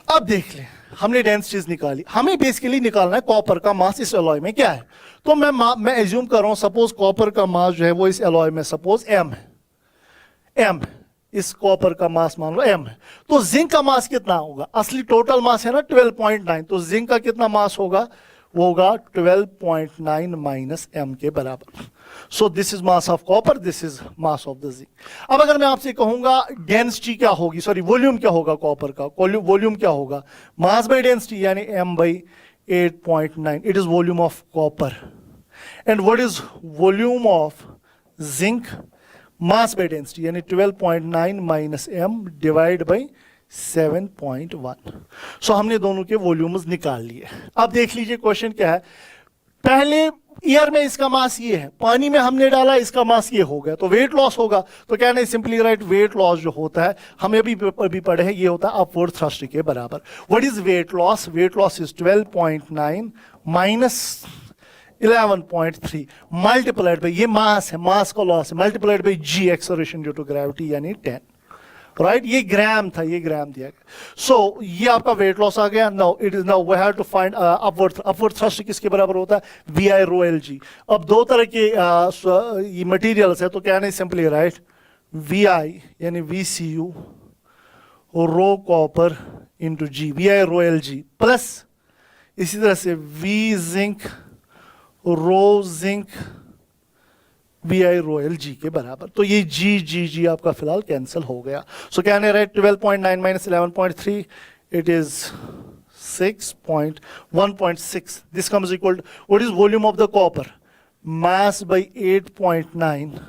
अब देख लें, हमने डेंसिटीज निकाली, हमें बेसिकली निकालना है कॉपर का मास इस एलॉय में क्या है। तो मैं एज्यूम कर रहा हूं सपोज कॉपर का मास जो है वो इस एलॉय में सपोज m है, m इस कॉपर का मास मान लो m है। तो जिंक का मास कितना होगा, असली टोटल मास है ना 12.9, तो जिंक का कितना मास होगा, वो होगा 12.9 माइनस m के बराबर। सो this is mass of copper, this is mass of the zinc. अब अगर मैं आपसे कहूंगा डेंसिटी क्या होगी, सॉरी वॉल्यूम क्या होगा कॉपर का, वॉल्यूम क्या होगा, मास बाय डेंसिटी यानी m by 8.9, it is volume of copper. And what is volume of zinc, mass by density यानी 12.9 माइनस m डिवाइड बाई 7.1। सो हमने दोनों के वॉल्यूम्स निकाल लिए। अब देख लीजिए क्वेश्चन क्या है, पहले ईयर में इसका मास ये है, पानी में हमने डाला इसका मास ये हो गया, तो वेट लॉस होगा। तो क्या नहीं, सिंपली राइट, वेट लॉस जो होता है हमें अभी पढ़े हैं, ये होता है अपवर्ड थ्रस्ट के बराबर। What is weight loss, weight loss is 12.9 minus 11.3 multiplied by, ये मास है, मास का लॉस है, multiplied by G acceleration due to gravity यानी 10, राइट। ये ग्राम था, ये ग्राम दिया गया। सो ये आपका वेट लॉस आ गया। Now it is now we have to find upward thrust किसके बराबर होता है, वी आई रो एल जी। अब दो तरह के ये मटेरियल्स है, तो क्या नहीं, सिंपली राइट वी आई यानी V C U rho copper into G, V I rho L G, plus इसी तरह से V zinc rho zinc V I rho L जी के बराबर। तो ये जी जी जी आपका फिलहाल कैंसिल हो गया। सो क्या है right, 12.9 minus 11.3 it is 1.6। This comes equal to what is volume of the copper, mass by 8.9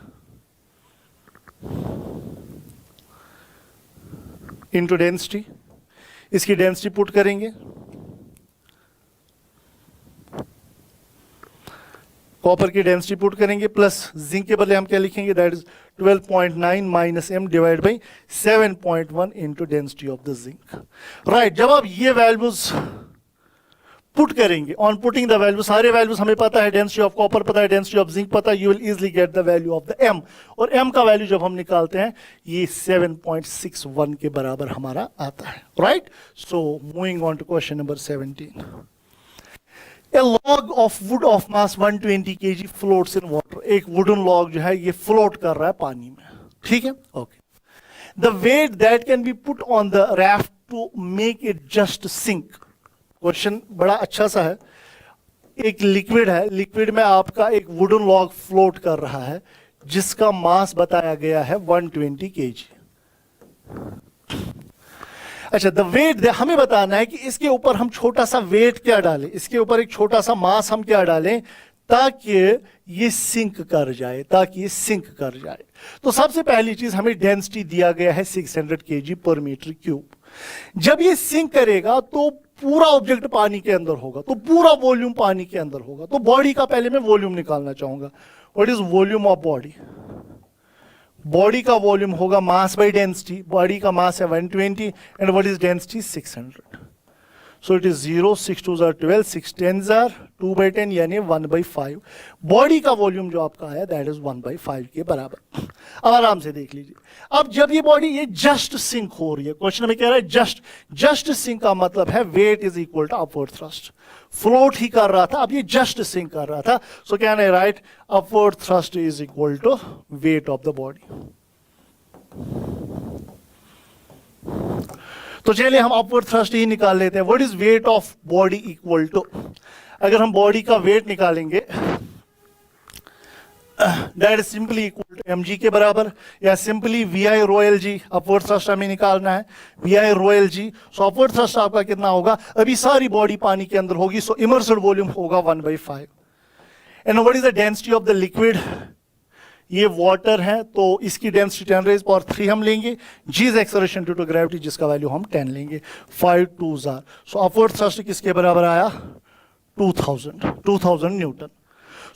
into density. इसकी डेंसिटी पुट करेंगे, कॉपर की डेंसिटी पुट करेंगे, प्लस जिंक के बदले हम क्या लिखेंगे, that is 12.9 minus m divide by 7.1 into density of the zinc, right. जब आप ये वैल्यूज पुट करेंगे, ऑन पुटिंग द वैल्यू, सारे वैल्यूज हमें पता है, डेंसिटी ऑफ कॉपर पता है, डेंसिटी ऑफ जिंक पता है, you will easily get the value of the m। और m का वैल्यू जब हम निकालते हैं ये 7.61 के बराबर हमारा आता है, right. So moving on to question number 17। A log of wood of mass 120 kg floats in water। एक वुडन लॉग जो है ये फ्लोट कर रहा है पानी में, ठीक है, okay. The weight that can be put on the raft to make it just sink। Question बड़ा अच्छा सा है। एक लिक्विड है, लिक्विड में आपका एक वुडन लॉग फ्लोट कर रहा है जिसका मास बताया गया है 120 kg। अच्छा, द वेट हमें बताना है कि इसके ऊपर हम छोटा सा वेट क्या डालें, इसके ऊपर एक छोटा सा मास हम क्या डालें ताकि ये सिंक कर जाए, ताकि ये सिंक कर जाए। तो सबसे पहली चीज हमें डेंसिटी दिया गया है 600 kg पर मीटर क्यूब। जब ये सिंक करेगा तो पूरा ऑब्जेक्ट पानी के अंदर होगा, तो पूरा वॉल्यूम पानी के अंदर होगा। तो बॉडी का पहले मैं वॉल्यूम निकालना चाहूंगा। What is volume of body, body का वॉल्यूम होगा मास बाय डेंसिटी, बॉडी का मास है 120 and what is density 600। So it is 0, 6 2 12, 6 10 2/10 यानी 1/5। बॉडी का वॉल्यूम जो आपका है दैट इज 1/5 के बराबर। अब आराम से देख लीजिए, अब जब ये बॉडी ये जस्ट सिंक हो रही है, क्वेश्चन में कह रहा है जस्ट सिंक का मतलब है weight is equal to upward thrust. Float ही कर रहा था, अब ये जस्ट सिंक कर रहा था। सो क्या है right, upward thrust is equal to weight of the body. तो चलिए हम अपवर्ड थ्रस्ट ही निकाल लेते हैं। What is weight of body equal to, अगर हम बॉडी का वेट निकालेंगे that is simply equal to mg के बराबर, या simply V I rho L G. Upward thrust हमें निकालना है V I rho L G. So upward thrust आपका कितना होगा, अभी सारी बॉडी पानी के अंदर होगी, सो इमर्स्ड वॉल्यूम होगा 1/5। And what is the density of the liquid, ये वाटर है तो इसकी डेंसिटी 10⁻³ हम लेंगे, g is acceleration due to gravity जिसका वैल्यू हम 10 लेंगे, 5 2 जार। सो अपवर्ड थ्रस्ट किसके बराबर आया, 2000 न्यूटन।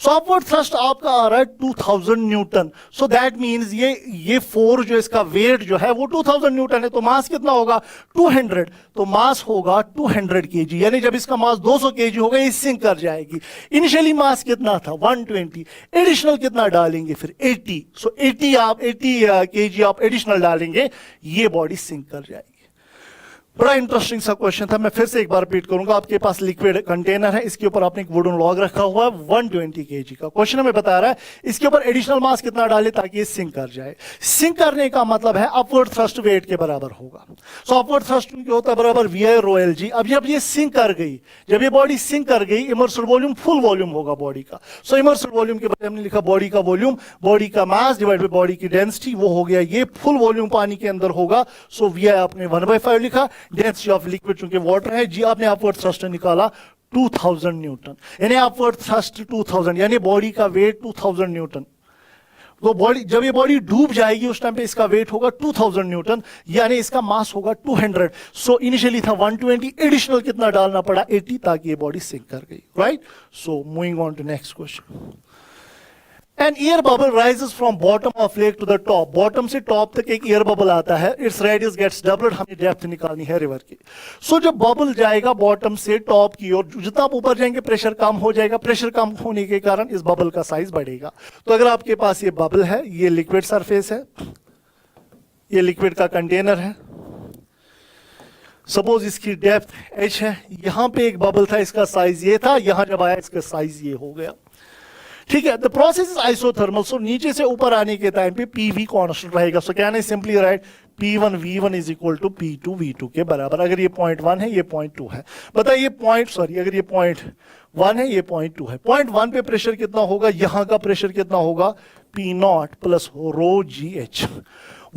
सो अपवर्ड थ्रस्ट आपका आ रहा है 2000 न्यूटन। सो दैट मींस ये 4 जो इसका वेट जो है वो 2000 न्यूटन है। तो मास कितना होगा 200, तो मास होगा 200 kg, यानी जब इसका मास 200 kg होगा ये सिंक कर जाएगी। इनिशियली मास कितना था 120, एडिशनल कितना डालेंगे फिर 80। सो 80 kg आप एडिशनल डालेंगे, ये बॉडी सिंक कर जाएगी। बड़ा इंटरेस्टिंग सा क्वेश्चन था, मैं फिर से एक बार रिपीट करूंगा। आपके पास लिक्विड कंटेनर है, इसके ऊपर आपने एक वुडन लॉग रखा हुआ है 120 kg का। क्वेश्चन हमें बता रहा है इसके ऊपर एडिशनल मास कितना डाले ताकि ये सिंक कर जाए। सिंक करने का मतलब है अपवर्ड थ्रस्ट वेट के बराबर होगा। सो अपवर्ड थ्रस्ट क्या होता है, बराबर VI rho LG। अब जब ये सिंक कर गई, जब ये बॉडी सिंक कर गई, इमर्सिबल वॉल्यूम फुल वॉल्यूम होगा बॉडी का। सो इमर्सिबल वॉल्यूम के बजाय हमने लिखा बॉडी का वॉल्यूम, बॉडी का मास डिवाइड बाय बॉडी की डेंसिटी, वो हो गया ये फुल वॉल्यूम पानी के अंदर होगा। सो VI आपने 1/5 लिखा, डेंसिटी ऑफ लिक्विड चूंकि वाटर है, जी आपने अपवर्ड थ्रस्ट निकाला 2000 न्यूटन, यानी अपवर्ड थ्रस्ट 2000, यानी बॉडी का वेट 2000 न्यूटन। तो बॉडी, जब ये बॉडी डूब जाएगी उस टाइम पे इसका वेट होगा 2000 न्यूटन, यानी इसका मास होगा 200। सो इनिशियली था 120, एडिशनल कितना डालना पड़ा 80, ताकि ये बॉडी सिंक कर गई, right. So moving on to next question. An air bubble rises from bottom of lake to the top. Bottom से top तक एक air bubble आता है. Its radius gets doubled. हमें depth निकालनी है river की. So जब bubble जाएगा bottom से top की ओर, जितना आप ऊपर जाएंगे pressure कम हो जाएगा. Pressure कम होने के कारण इस bubble का size बढ़ेगा. तो अगर आपके पास ये bubble है, ये liquid surface है, ये liquid का container है. Suppose इसकी depth h है. यहां पे एक bubble था, इसका size ये था. यहां जब आया इसका size ये हो गया. ठीक है, द प्रोसेस इज आइसोथर्मल। सो नीचे से ऊपर आने के टाइम पे PV कांस्टेंट रहेगा। So can I simply write P1 V1 is equal to P2 V2 के बराबर। अगर ये 0.1 है, ये 0.2 है, बताइए अगर ये 0.1 है, ये 0.2 है, 0.1 पे प्रेशर कितना होगा, यहां का प्रेशर कितना होगा P0 plus rho GH।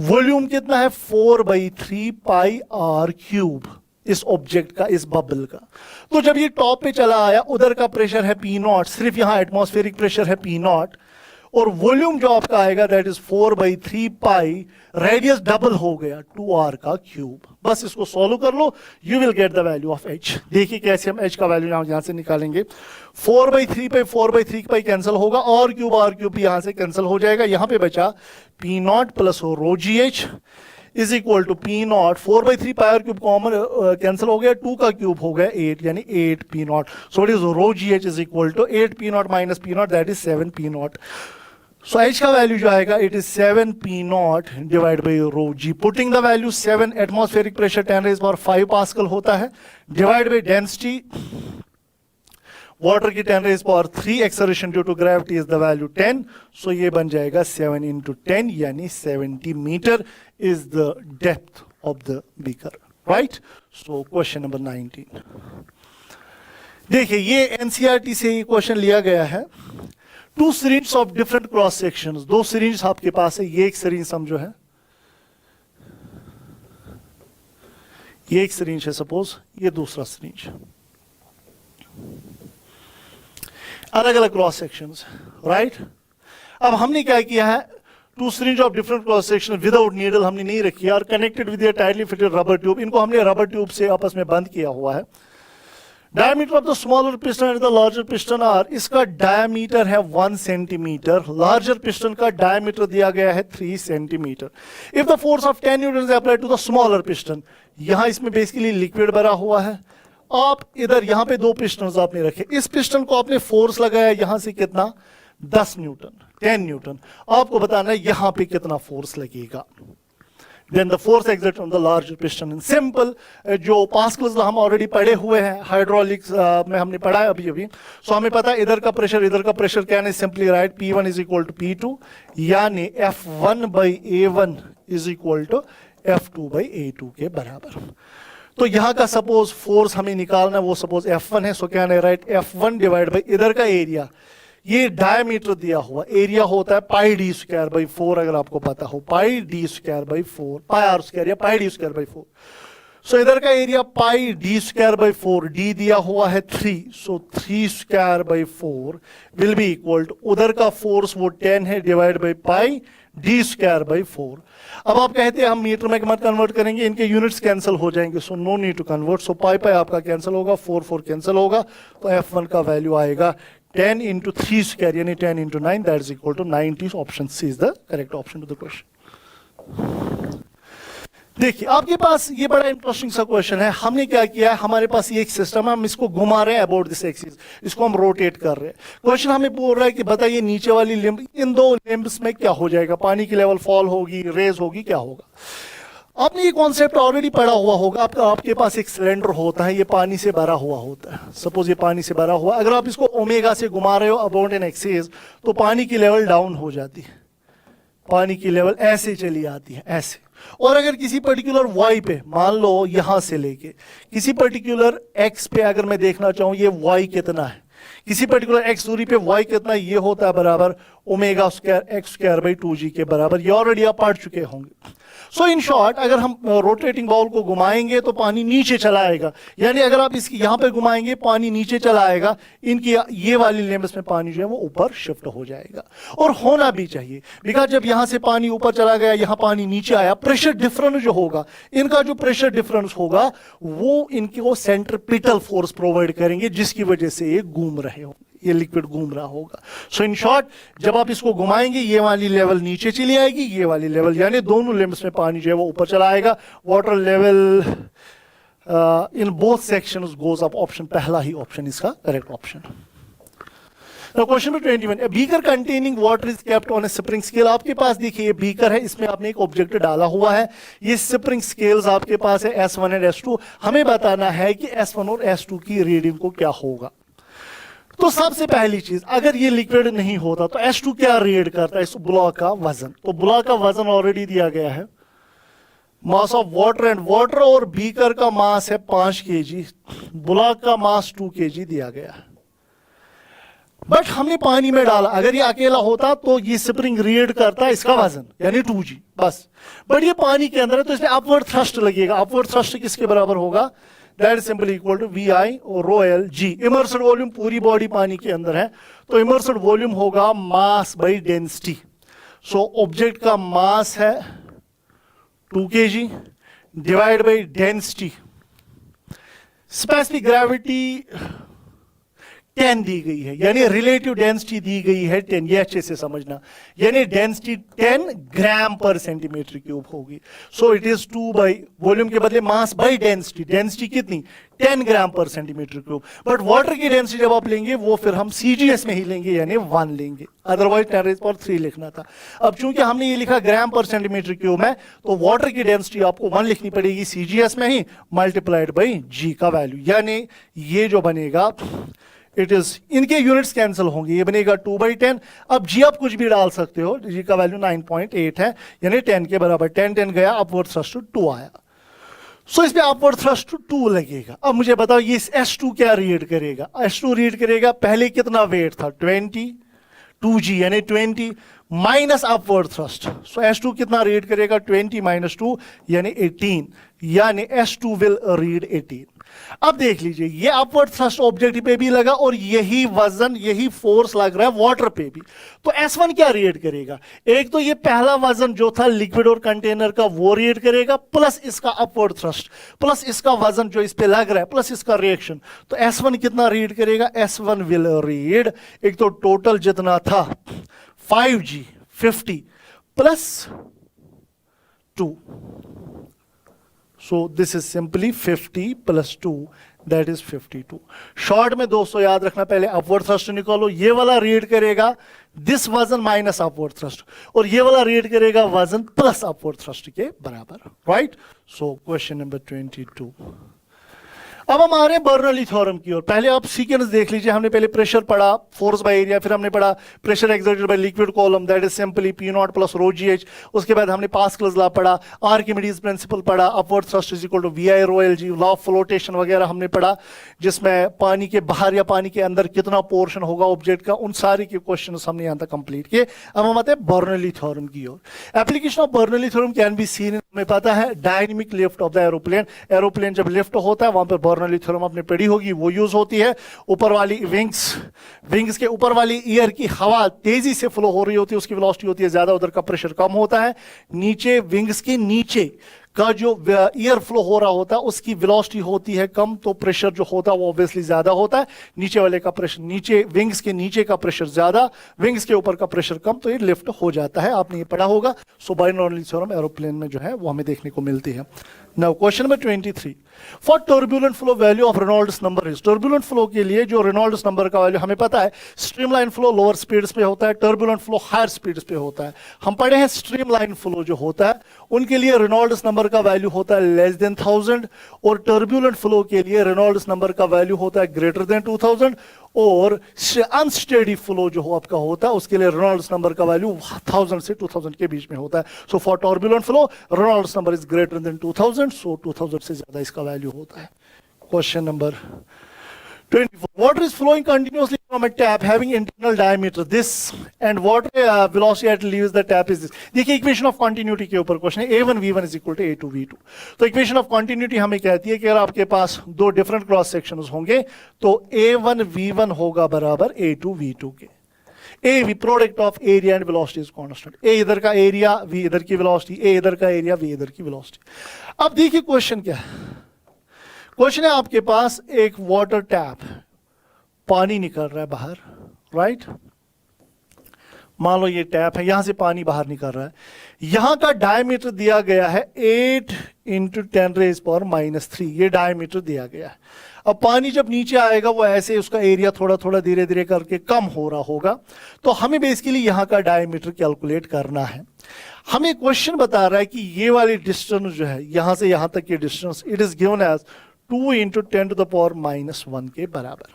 Volume कितना है 4/3 पाई R क्यूब इस ऑब्जेक्ट का, इस बबल का। तो जब ये टॉप पे चला आया, उधर का प्रेशर है P0, सिर्फ यहां एटमॉस्फेरिक प्रेशर है P0, और वॉल्यूम जो आपका आएगा that is 4/3 pi, radius double हो गया 2R का क्यूब। बस इसको सॉल्व कर लो, you will get the value of H। देखिए कैसे हम H का वैल्यू यहां से निकालेंगे। 4/3 पे 4/3 पाई कैंसिल होगा, R क्यूब यहां से कैंसिल हो जाएगा। यहां पे बचा P0 plus rho GH is equal to P0, 4/3 pi cube common cancel हो गया, 2 का क्यूब हो गया 8, यानी 8 P0। So it is rho GH is equal to 8 P0 minus P0, that is 7 P0। So H का वैल्यू जो आएगा it is 7 P0 divide by rho G। Putting the value 7, atmospheric pressure 10⁻5 pascal होता है, divide by density water की 10⁻3, acceleration due to gravity is the value 10। So ये बन जाएगा 7 × 10 यानी 70 metre is the depth of the beaker, right. So question number 19। देखिए ये NCERT से ये क्वेश्चन लिया गया है। 2 syringes of different cross sections, 2 syringes आपके पास है। ये एक syringe समझो है, ये एक syringe है सपोज, ये दूसरा syringe, अलग अलग क्रॉस सेक्शंस, राइट। अब हमने क्या किया है, 2 syringes of different cross section without needle हमने नहीं रखी है, और connected with tightly fitted rubber tube. इनको हमने रबर ट्यूब से आपस में बंद किया हुआ है। Diameter of the smaller piston and the larger piston are, इसका डायमीटर है 1 सेंटीमीटर, लार्जर पिस्टन का डायमीटर दिया गया है 3 centimetre. If the force of 10 newton is applied to the smaller piston, यहां इसमें बेसिकली लिक्विड भरा हुआ है। आप इधर यहां पे 2 पिस्टन आपने रखे, इस पिस्टन को आपने फोर्स लगाया यहां से कितना 10 न्यूटन, 10 न्यूटन। आपको बताना है यहां पे कितना फोर्स लगेगा। Then the force exerted on the larger piston in simple, जो पास्कल्स हम ऑलरेडी पढ़े हुए हैं, हाइड्रोलिक्स में हमने पढ़ा है अभी। सो हमें पता है इधर का प्रेशर क्या है, simply write P1 is equal to P2, यानी F1/A1 is equal to F2/A2 के बराबर। तो यहां का सपोज फोर्स हमें निकालना है, वो सपोज F1 है। सो क्या है राइट F1 डिवाइड बाई इधर का एरिया, ये डायमीटर दिया हुआ एरिया होता है πd²/4, अगर आपको पता हो πd²/4, πr² या πd²/4। सो इधर का एरिया πd²/4, d दिया हुआ है 3, सो 3²/4 विल बी इक्वल टू, उधर का फोर्स वो 10 है डिवाइड बाई πd²/4। अब आप कहते हैं हम मीटर में मत कन्वर्ट करेंगे, इनके यूनिट्स कैंसिल हो जाएंगे, so no need to convert. So pi आपका कैंसिल होगा, 4 कैंसिल होगा, तो F1 का वैल्यू आएगा 10 × 3² यानी 10 × 9, that is equal to 90। Option C is the correct option to the question. देखिए आपके पास ये बड़ा इंटरेस्टिंग सा क्वेश्चन है। हमने क्या किया है, हमारे पास ये एक सिस्टम है, हम इसको घुमा रहे हैं अबाउट दिस एक्सिस, इसको हम रोटेट कर रहे हैं। क्वेश्चन हमें बोल रहा है कि बताइए नीचे वाली लिम्ब, इन 2 लिम्ब्स में क्या हो जाएगा, पानी की लेवल फॉल होगी, रेज होगी, क्या होगा। आपने ये कॉन्सेप्ट ऑलरेडी पढ़ा हुआ होगा। आपके पास एक सिलेंडर होता है, ये पानी से भरा हुआ होता है। सपोज ये पानी से भरा हुआ, अगर आप इसको ओमेगा से घुमा रहे हो अबाउट एन एक्सेस, तो पानी की लेवल डाउन हो जाती है, पानी की लेवल ऐसे चली आती है, ऐसे। और अगर किसी पर्टिकुलर वाई पे, मान लो यहां से लेके किसी पर्टिकुलर एक्स पे अगर मैं देखना चाहूं ये वाई कितना है, किसी पर्टिकुलर एक्स दूरी पे वाई कितना, ये होता है बराबर omega square x square by 2g के बराबर। ये ऑलरेडी आप पढ़ चुके होंगे। सो इन शॉर्ट, अगर हम रोटेटिंग बॉल को घुमाएंगे तो पानी नीचे चला आएगा, यानी अगर आप इसकी यहां पे घुमाएंगे पानी नीचे चला आएगा, इनकी ये वाली लिमिट्स में पानी जो है वो ऊपर शिफ्ट हो जाएगा। और होना भी चाहिए, बिकॉज जब यहां से पानी ऊपर चला गया, यहां पानी नीचे आया, प्रेशर डिफरेंस जो होगा, इनका जो प्रेशर डिफरेंस होगा वो इनको सेंट्रीपिटल फोर्स प्रोवाइड करेंगे, जिसकी वजह से ये घूम रहे हो, ये लिक्विड घूम रहा होगा। सो इन शॉर्ट, जब आप इसको घुमाएंगे ये वाली लेवल नीचे चली आएगी, ये वाली लेवल, यानी दोनों लिमिट्स में पानी जो है वो ऊपर चला आएगा। Water level in both sections goes up. Option पहला ही ऑप्शन इसका correct option. Now question number 21, a beaker containing water is kept on a spring scale। आपके पास देखिए ये बीकर है, इसमें आपने एक ऑब्जेक्ट डाला हुआ है, ये स्प्रिंग स्केल्स आपके पास है S1 और S2। हमें बताना है कि S1 और S2 की रीडिंग को क्या होगा। तो सबसे पहली चीज, अगर ये लिक्विड नहीं होता तो H2 क्या रीड करता है, इस ब्लॉक का वजन। तो ब्लॉक का वजन ऑलरेडी दिया गया है, mass of water, and water और बीकर का मास है 5 kg, ब्लॉक का मास 2 kg दिया गया है। बट हमने पानी में डाला, अगर ये अकेला होता तो ये स्प्रिंग रीड करता है इसका वजन यानी 2g बस। बट ये पानी के अंदर है तो इसमें अपवर्ड थ्रस्ट लगेगा। अपवर्ड थ्रस्ट किसके बराबर होगा, that is simply equal to VI और rho L G. Immersed volume पूरी बॉडी पानी के अंदर है, तो इमर्स्ड वॉल्यूम होगा mass by density. So object का मास है 2 kg divide by density. Specific gravity 10 दी गई है, यानी रिलेटिव डेंसिटी दी गई है 10, ये अच्छे से समझना, यानी डेंसिटी 10 ग्राम पर सेंटीमीटर क्यूब होगी। सो इट इज 2 बाई वॉल्यूम के बदले मास बाई डेंसिटी, डेंसिटी कितनी 10 ग्राम per centimetre cube. But water की डेंसिटी जब आप लेंगे वो फिर हम CGS में ही लेंगे, यानी 1 लेंगे, अदरवाइज 10⁻³ लिखना था। अब चूंकि हमने ये लिखा ग्राम पर सेंटीमीटर क्यूब में, तो वाटर की डेंसिटी आपको 1 लिखनी पड़ेगी CGS में ही, मल्टीप्लाइड बाई g का वैल्यू, यानी ये जो बनेगा इट इज, इनके यूनिट्स कैंसिल होंगे, ये बनेगा 2/10। अब जी आप कुछ भी डाल सकते हो, जी का वैल्यू 9.8 है, यानी 10 के बराबर। 10 गया, अपवर्ड थ्रस्ट 2 आया। सो इस पे अपवर्ड थ्रस्ट 2 लगेगा। अब मुझे बताओ ये S2 क्या रीड करेगा। S2 रीड करेगा, पहले कितना वेट था 20, 2g यानी 20 माइनस अपवर्ड थ्रस्ट। सो S2 कितना रीड करेगा 20 - 2 यानी 18, यानी S2 विल रीड 18। अब देख लीजिए, ये अपवर्ड थ्रस्ट ऑब्जेक्ट पे भी लगा और यही वजन, यही फोर्स लग रहा है वाटर पे भी। तो S1 क्या रीड करेगा, एक तो ये पहला वजन जो था लिक्विड और कंटेनर का वो रीड करेगा, प्लस इसका अपवर्ड थ्रस्ट, प्लस इसका वजन जो इस पे लग रहा है, प्लस इसका रिएक्शन। तो S1 कितना रीड करेगा, S1 विल रीड, एक तो टोटल जितना था 5g 50 plus 2, so this is simply 50 plus 2, that is 52। Short में दोस्तों याद रखना, पहले अपवर्ड थ्रस्ट निकालो, ये वाला रीड करेगा दिस वजन माइनस अपवर्ड थ्रस्ट, और ये वाला रीड करेगा वजन प्लस अपवर्ड थ्रस्ट के बराबर, राइट। So question number 22। अब हम आ रहे हैं बर्नौली थ्योरम की ओर। पहले आप सीक्वेंस देख लीजिए, हमने पहले प्रेशर पढ़ा, फोर्स बाय एरिया, फिर हमने पढ़ा pressure exerted by liquid column, that is simply P0 plus rho GH। उसके बाद हमने पास्कल्स लॉ पढ़ा, आर्किमिडीज प्रिंसिपल पढ़ा, upward thrust is equal to VI rho LG, law of flotation वगैरह हमने पढ़ा, जिसमें पानी के बाहर या पानी के अंदर कितना पोर्शन होगा ऑब्जेक्ट का, उन सारे के क्वेश्चन हमने यहाँ तक कंप्लीट किए। अब हम आते हैं बर्नौली थ्योरम की ओर। Application of Bernoulli theorem can be seen, हमें पता है dynamic lift of the aeroplane. Aeroplane जब लिफ्ट होता है वहां पर बर्नौली थ्योरम आपने पढ़ी होगी, वो यूज होती है। ऊपर वाली विंग्स के ऊपर वाली ईयर की हवा तेजी से फ्लो हो रही होती है, उसकी वेलोसिटी होती है ज्यादा, उधर का प्रेशर कम होता है। नीचे विंग्स के नीचे का जो एयर फ्लो हो रहा होता है उसकी वेलोसिटी होती है कम, तो प्रेशर जो होता है वो ऑब्वियसली ज्यादा होता है। नीचे वाले का प्रेशर, नीचे विंग्स के नीचे का प्रेशर ज्यादा, विंग्स के ऊपर का प्रेशर कम, तो ये लिफ्ट हो जाता है, आपने ये पढ़ा होगा। सो बर्नौली थ्योरम एरोप्लेन में जो है वो हमें देखने को मिलती है। Now question number 23. For turbulent flow value of Reynolds number is, turbulent flow के लिए जो Reynolds number का वैल्यू हमें पता है, streamline flow lower speeds पे होता है, turbulent flow higher speeds पे होता है. हम पढ़े हैं streamline flow जो होता है उनके लिए Reynolds number का वैल्यू होता है less than 1000 और turbulent flow के लिए Reynolds number का वैल्यू होता है greater than 2000 और अनस्टेडी फ्लो जो हो आपका होता है उसके लिए रेनॉल्ड्स नंबर का वैल्यू 1000 से 2000 के बीच में होता है. So for turbulent flow Reynolds number is greater than 2000, सो 2000 से ज्यादा इसका वैल्यू होता है. Question number 24. Water is flowing continuously from a tap having internal diameter this and water velocity at leaves the tap is this. देखिए equation of continuity के ऊपर question है. a1 v1 is equal to a2 v2. तो equation of continuity हमें कहती है कि अगर आपके पास दो डिफरेंट क्रॉस सेक्शंस होंगे तो a1 v1 होगा बराबर a2 v2 के. A V product of area and velocity is constant. A इधर का एरिया, वी इधर की वेलोसिटी, ए इधर का एरिया, वी इधर की वेलोसिटी. अब देखिए क्वेश्चन क्या है. क्वेश्चन है आपके पास एक वाटर टैप, पानी निकल रहा है बाहर, राइट. मान लो ये टैप है, यहां से पानी बाहर निकल रहा है. यहां का डायमीटर दिया गया है 8 × 10⁻³ ये डायमीटर दिया गया है. अब पानी जब नीचे आएगा वो ऐसे उसका एरिया थोड़ा थोड़ा धीरे धीरे करके कम हो रहा होगा. तो हमें बेसिकली यहां का डायमीटर कैलकुलेट करना है. हमें क्वेश्चन बता रहा है कि ये वाली डिस्टेंस जो है यहां से यहां तक की distance it is given as 2 × 10⁻⁻1 के बराबर,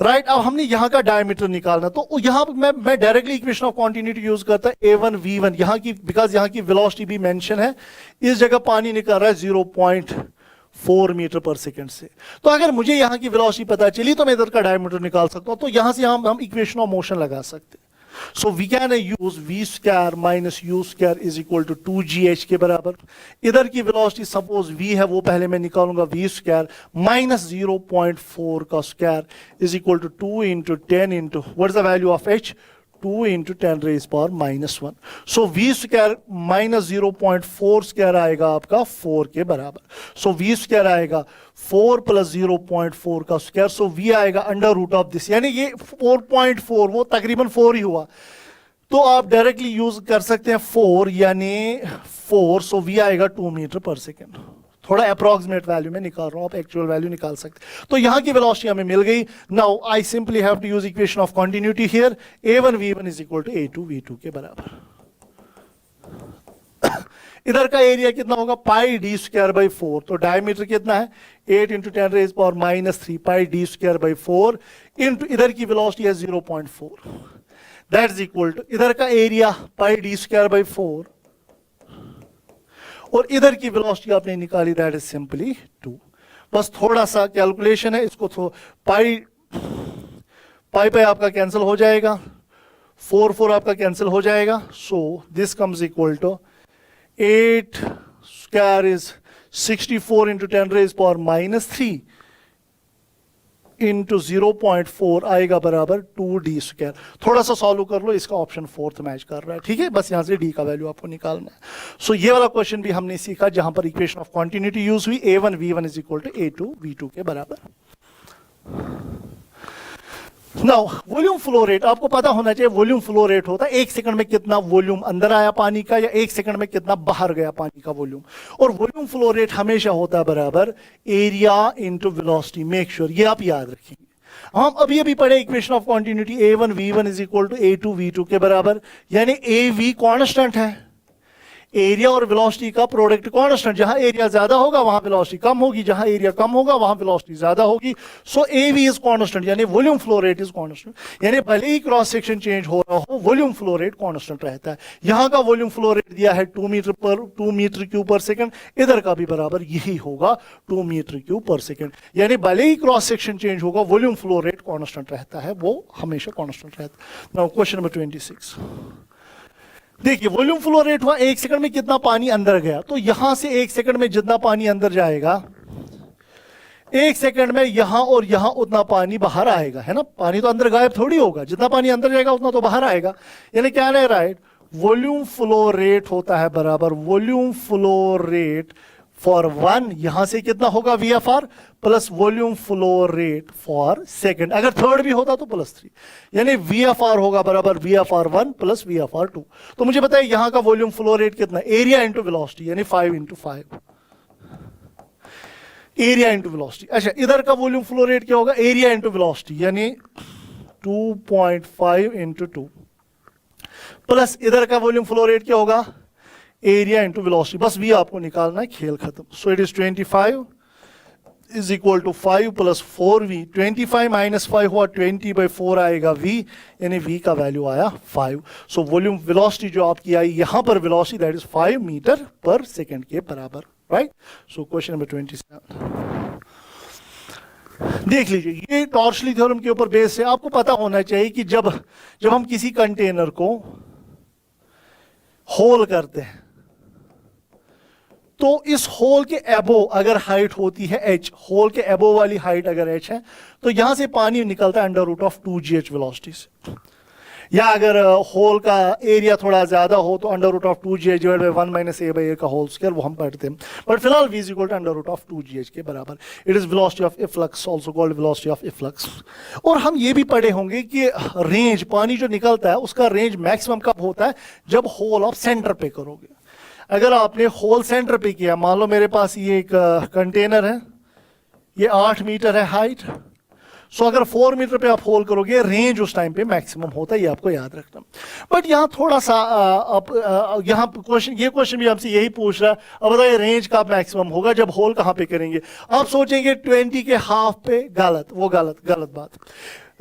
राइट. अब हमने यहां का डायमीटर निकालना, तो यहां मैं directly equation of continuity use करता है a1 v1 यहां की, बिकॉज यहां की वेलोसिटी भी मेंशन है. इस जगह पानी निकल रहा है 0.4 मीटर पर सेकंड से. तो अगर मुझे यहां की वेलोसिटी पता चली तो मैं इधर का डायमीटर निकाल सकता हूं. तो यहां से हम इक्वेशन ऑफ मोशन लगा सकते हैं. So we can use v² - u² is equal to 2gh के बराबर. इधर की वेलोसिटी सपोज v है, वो पहले मैं निकालूंगा v² - 0.4 का square is equal to 2 × 10 × what is the value of h, 2 × 10⁻⁻1. So v² - 0.4 square आएगा आपका 4 के बराबर. सो v² आएगा 4 + 0.4 का स्क्वायर. सो v आएगा अंडर रूट ऑफ दिस, यानी ये 4.4 वो तकरीबन 4 ही हुआ. तो आप डायरेक्टली यूज कर सकते हैं 4 यानी 4. सो v आएगा 2 मीटर पर सेकेंड. थोड़ा अप्रोक्सीमेट वैल्यू में निकाल रहा हूं, आप एक्चुअल वैल्यू निकाल सकते. तो यहां की वेलोसिटी हमें मिल गई. Now I simply have to use equation of continuity here. a1 v1 is equal to a2 v2 के बराबर. इधर का एरिया कितना होगा πd²/4. तो डायमीटर कितना है 8 × 10⁻³ πd²/4 इंटू इधर की वेलोसिटी है 0.4. दैट इज इक्वल टू इधर का एरिया πd²/4 और इधर की वेलोसिटी आपने निकाली, दैट इज सिंपली 2. बस थोड़ा सा कैलकुलेशन है, इसको पाई आपका कैंसिल हो जाएगा, 4 आपका कैंसिल हो जाएगा. So this comes equal to 8² is 64 × 10⁻³ into 0.4 आएगा बराबर 2d². थोड़ा सा सॉल्व कर लो, इसका ऑप्शन 4th मैच कर रहा है. ठीक है, बस यहां से d का वैल्यू आपको निकालना है. सो ये वाला क्वेश्चन भी हमने सीखा जहां पर इक्वेशन ऑफ कंटिन्यूटी यूज हुई. a1 v1 is equal to a2 v2 के बराबर. नाउ वॉल्यूम फ्लो रेट आपको पता होना चाहिए. वॉल्यूम फ्लो रेट होता है 1 सेकंड में कितना वॉल्यूम अंदर आया पानी का या 1 सेकंड में कितना बाहर गया पानी का वॉल्यूम. और वॉल्यूम फ्लो रेट हमेशा होता है बराबर area into velocity. Make sure ये आप याद रखेंगे. हम अभी पढ़े equation of continuity a1 v1 is equal to a2 v2 के बराबर, यानी av कांस्टेंट है, एरिया और वेलोसिटी का प्रोडक्ट कांस्टेंट. जहां एरिया ज्यादा होगा वहां वेलोसिटी कम होगी, जहां एरिया कम होगा वहां वेलोसिटी ज्यादा होगी. सो एवी इज कांस्टेंट, यानी volume flow rate is constant. यानी भले ही क्रॉस सेक्शन चेंज हो रहा हो वॉल्यूम फ्लो रेट कांस्टेंट रहता है. यहां का वॉल्यूम फ्लो रेट दिया है 2 मीटर³ पर सेकंड. इधर का भी बराबर यही होगा 2 मीटर³ पर सेकंड. यानी भले ही क्रॉस सेक्शन चेंज होगा वॉल्यूम फ्लो रेट कांस्टेंट रहता है, वो हमेशा कांस्टेंट रहता है. Now question number 26. देखिए वॉल्यूम फ्लो रेट हुआ 1 सेकंड में कितना पानी अंदर गया. तो यहां से 1 सेकंड में जितना पानी अंदर जाएगा 1 सेकंड में यहां और यहां उतना पानी बाहर आएगा, है ना. पानी तो अंदर गायब थोड़ी होगा, जितना पानी अंदर जाएगा उतना तो बाहर आएगा. यानी क्या है, राइट. वॉल्यूम फ्लो रेट होता है बराबर वॉल्यूम फ्लो रेट फॉर 1, यहां से कितना होगा VFR plus volume flow rate for second. अगर थर्ड भी होता तो +3, यानी VFR होगा बराबर VFR1 प्लस VFR2. तो मुझे बताइए यहां का वॉल्यूम फ्लो रेट कितना, एरिया इंटू वेलोसिटी यानी 5 × 5. Area into velocity. अच्छा, इधर का वॉल्यूम फ्लो रेट क्या होगा, एरिया इंटू वेलोसिटी, यानी 2.5 इंटू 2 प्लस इधर का वॉल्यूम फ्लो रेट क्या होगा, एरिया इंटू वेलोसिटी। बस वी आपको निकालना है, खेल खत्म। So it is 25 is equal to 5 plus 4v। 25 minus 5 हुआ 20/4 आएगा v, यानी v का वैल्यू आया 5। सो वॉल्यूम वेलोसिटी जो आपकी आई यहां पर, वेलोसिटी दैट इज 5 मीटर पर सेकेंड के बराबर, राइट। सो क्वेश्चन नंबर 27 देख लीजिए, ये टॉर्शली थ्योरम के ऊपर बेस है। आपको पता होना चाहिए कि जब हम किसी कंटेनर को होल करते हैं तो इस होल के एबो अगर हाइट होती है h, होल के एबो वाली हाइट अगर h है, तो यहां से पानी निकलता है under root of 2gh velocity से। या अगर होल का एरिया थोड़ा ज्यादा हो तो under root of 2gh divide by 1 minus a/a का होल स्क्वायर, वो हम पढ़ते हैं। बट फिलहाल v is equal to under root of 2gh के बराबर। It is velocity of efflux, also called velocity of efflux. और हम ये भी पढ़े होंगे कि रेंज, पानी जो निकलता है उसका रेंज मैक्सिमम कब होता है, जब होल ऑफ सेंटर पे करोगे। अगर आपने होल सेंटर पे किया, मान लो मेरे पास ये एक कंटेनर है, ये 8 मीटर है हाइट। सो अगर 4 मीटर पे आप होल करोगे, रेंज उस टाइम पे मैक्सिमम होता है, ये आपको याद रखना। बट यहाँ थोड़ा सा यहाँ क्वेश्चन भी हमसे यही पूछ रहा है, अब बताइए रेंज का मैक्सिमम होगा जब होल कहाँ पे करेंगे। आप सोचेंगे 20 के हाफ पे, गलत, वो गलत बात।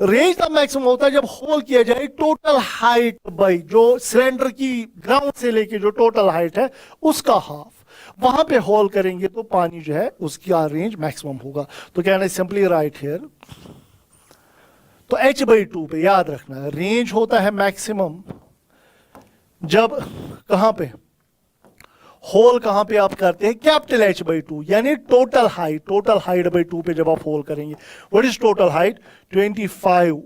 रेंज का मैक्सिमम होता है जब होल किया जाए टोटल हाइट बाई जो सिलेंडर की ग्राउंड से लेके जो टोटल हाइट है उसका हाफ, वहां पे होल करेंगे तो पानी जो है उसका रेंज मैक्सिमम होगा। तो क्या है, सिंपली राइट हियर, तो h/2 पे याद रखना है, रेंज होता है मैक्सिमम जब कहां पे, होल कहां पे आप करते हैं, कैपिटल h/2, यानी टोटल हाइट बाई 2 पे जब आप होल करेंगे। What is total height, 25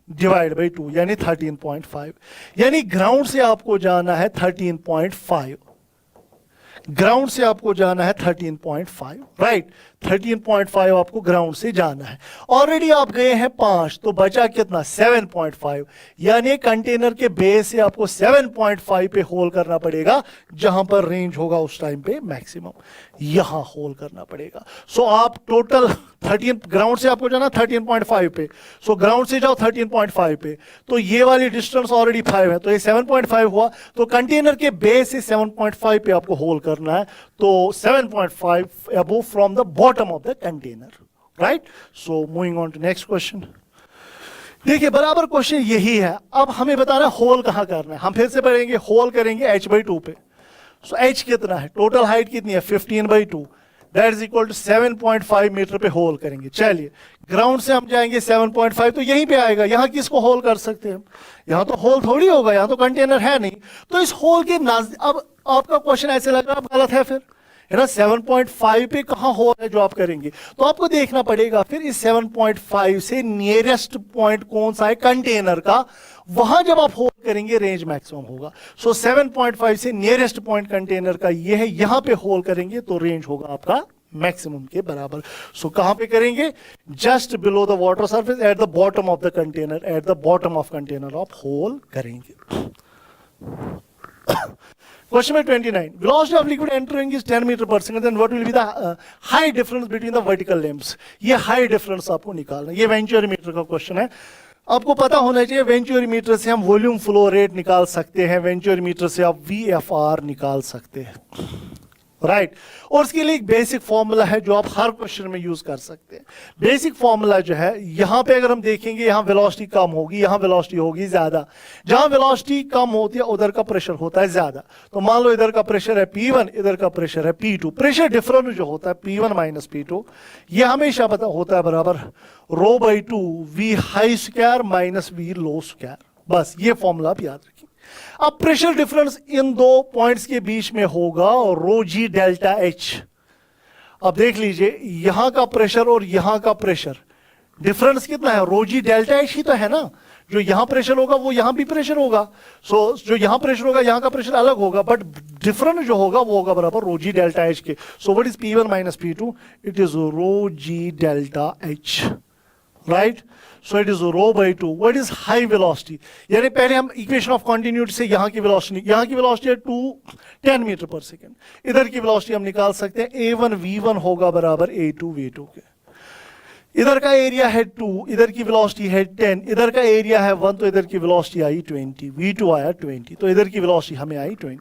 divide by 2 यानी 13.5, यानी ग्राउंड से आपको जाना है 13.5, ग्राउंड से आपको जाना है 13.5, राइट। 13.5 आपको ग्राउंड से जाना है। ऑलरेडी आप गए हैं 5, तो बचा कितना, 7.5, यानी कंटेनर के बेस से आपको 7.5 पे होल करना पड़ेगा, जहां पर रेंज होगा उस टाइम पे मैक्सिमम, यहां होल करना पड़ेगा। सो आप टोटल 13, ग्राउंड से आपको जाना 13.5 पे, सो ग्राउंड से जाओ 13.5 पे, तो ये वाली डिस्टेंस ऑलरेडी 5 है, तो ये 7.5 हुआ, तो कंटेनर के बेस से 7.5 पे आपको होल करना है, तो 7.5 above from the bottom of the container, right? So moving on to next question. देखिए बराबर क्वेश्चन यही है। अब हमें बताना है होल कहां करना है। हम फिर से पढ़ेंगे, होल करेंगे h/2 पे। सो h कितना है, टोटल हाइट कितनी है 15/2, that is equal to 7.5 metre पे होल करेंगे। चलिए ग्राउंड से हम जाएंगे 7.5, तो यहीं पे आएगा। यहां किसको होल कर सकते हैं हम, यहां तो होल थोड़ी होगा, यहां तो कंटेनर है नहीं, तो इस होल के नजदीक, अब आपका क्वेश्चन ऐसे लग रहा है गलत है फिर, है ना। 7.5 पे कहां होल है जो आप करेंगे, तो आपको देखना पड़ेगा फिर इस 7.5 से नियरेस्ट पॉइंट कौन सा है कंटेनर का, वहां जब आप होल करेंगे रेंज मैक्सिमम होगा। सो 7.5 से नियरेस्ट पॉइंट कंटेनर का ये है, यहां पे होल करेंगे तो रेंज होगा आपका मैक्सिमम के बराबर। सो कहां पे करेंगे, just below the water surface, at the bottom of the container, at the bottom of container आप होल करेंगे। Question number 29. Velocity of liquid entering is 10 meter per second. Then what will be the high difference between the vertical limbs? ये high difference आपको निकालना है। ये venturimeter का question है। आपको पता होना चाहिए वेंचुरीमीटर से हम वॉल्यूम फ्लो रेट निकाल सकते हैं, वेंचुरीमीटर से आप VFR निकाल सकते हैं, राइट। और उसके लिए एक बेसिक फॉर्मूला है जो आप हर क्वेश्चन में यूज कर सकते हैं। बेसिक फॉर्मूला जो है, यहां पे अगर हम देखेंगे, यहां वेलोसिटी कम होगी, यहां वेलोसिटी होगी ज्यादा। जहां वेलोसिटी कम होती है उधर का प्रेशर होता है ज्यादा। तो मान लो इधर का प्रेशर है P1, इधर का प्रेशर है P2। प्रेशर डिफरेंस जो होता है P1 माइनस P2, ये हमेशा पता होता है बराबर ρ/2 V high square minus V लो स्क्वायर। बस ये फॉर्मूला आप याद रखिए। अब प्रेशर डिफरेंस इन दो पॉइंट्स के बीच में होगा ρg∆h। अब देख लीजिए यहां का प्रेशर और यहां का प्रेशर डिफरेंस कितना है, ρg∆h ही तो है ना। जो यहां प्रेशर होगा वो यहां भी प्रेशर होगा। सो जो यहां प्रेशर होगा यहां का प्रेशर अलग होगा, बट डिफरेंस जो होगा वो होगा बराबर ρg∆h के। So what is P1 minus P2, it is ρg∆h, right. So it is rho by two. What is high velocity? यानी पहले हम इक्वेशन ऑफ कॉन्टिन्यूटी से यहाँ की वेलोसिटी है 10 मीटर पर सेकेंड. इधर की वेलोसिटी हम निकाल सकते हैं a1 v1 होगा बराबर a2 v2 के. इधर का एरिया है 2, इधर की वेलोसिटी है 10, इधर का एरिया है 1, तो इधर की वेलोसिटी आई 20, v2 आया 20, तो इधर की वेलोसिटी हमें आई 20.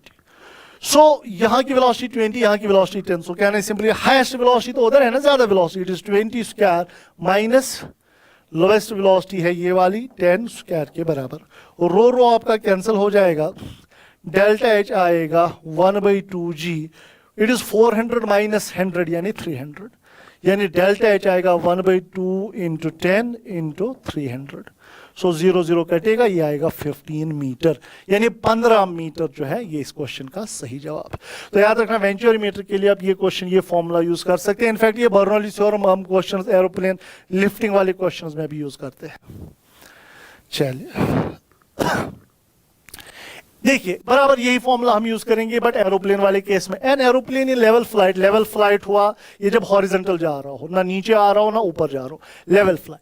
सो यहाँ की वेलोसिटी 20, यहाँ की वेलोसिटी 10. सो कहना है सिंपली हाईएस्ट वेलोसिटी तो उधर है ना, ज्यादा velocity, it is 20 square minus lowest velocity है ये वाली 10 स्क्वायर के बराबर. और रो आपका कैंसिल हो जाएगा, डेल्टा एच आएगा 1/2g. इट इज 400 माइनस 100 यानी 300, यानी डेल्टा एच आएगा 1/2 इंटू 10 इंटू 300. सो 0 0 कटेगा, ये आएगा 15 मीटर, यानी 15 मीटर जो है ये इस क्वेश्चन का सही जवाब. तो याद रखना वेंचुरीमीटर के लिए आप ये क्वेश्चन, ये फॉर्मूला यूज कर सकते हैं. इनफैक्ट ये बर्नौली थ्योरम हम क्वेश्चन एरोप्लेन लिफ्टिंग वाले क्वेश्चंस में भी यूज करते हैं. चलिए देखिए बराबर यही फॉर्मूला हम यूज करेंगे बट एरोप्लेन वाले केस में. An aeroplane in level flight हुआ ये जब हॉरिजॉन्टल जा रहा हो, ना नीचे आ रहा हो ना ऊपर जा रहा हो, level flight.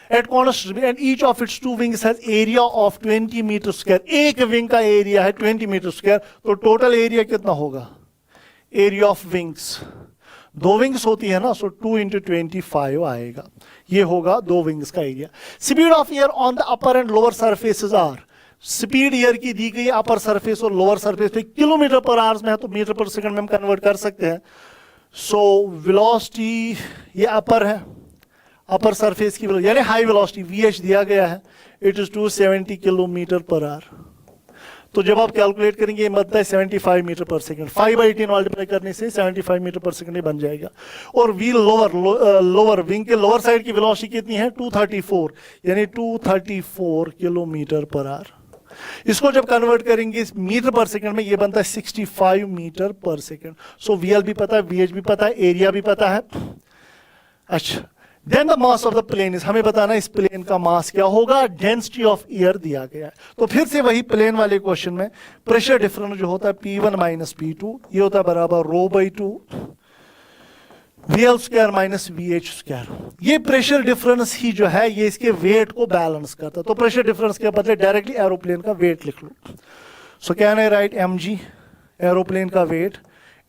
At cornerstone and each of its two wings has area of 20 metre square. एक विंग का एरिया है 20 मीटर स्क्वायर, तो टोटल एरिया कितना होगा? एरिया ऑफ विंग्स, 2 विंग्स होती है ना, सो 2 इंटू 25 आएगा. ये होगा 2 विंग्स का area. Speed of air on the upper and lower surfaces are. Speed air की दी गई अपर सरफेस और लोअर सरफेस पे किलोमीटर पर आवर्स में है, तो मीटर पर सेकंड में हम कन्वर्ट कर सकते हैं. सो वेलोसिटी ये अपर है, अपर सरफेस की यानी हाई वेलोसिटी VH दिया गया है, it is 270 kilometre per hour. तो जब आप कैलकुलेट करेंगे ये बनता है 75 मीटर पर सेकंड. 5/18 मल्टीप्लाई करने से 75 मीटर पर सेकंड बन जाएगा. और व्हील लोअर विंग के लोअर साइड की वेलोसिटी कितनी है? 234, यानी 234 किलोमीटर पर आवर. इसको जब कन्वर्ट करेंगे मीटर पर सेकंड में, ये बनता है 65 मीटर पर सेकंड. सो VL भी पता है, VH भी पता है, एरिया भी पता है. अच्छा, then the mass of the plane is, हमें बताना इस प्लेन का मास क्या होगा. डेंसिटी ऑफ एयर दिया गया है, तो फिर से वही प्लेन वाले क्वेश्चन में प्रेशर डिफरेंस जो होता है P1 माइनस P2, ये होता है बराबर rho by 2 VL square minus VH square. ये प्रेशर डिफरेंस ही जो है ये इसके वेट को बैलेंस करता है. तो प्रेशर डिफरेंस के बदले डायरेक्टली एरोप्लेन का वेट लिख लो. So can I write mg aeroplane का weight,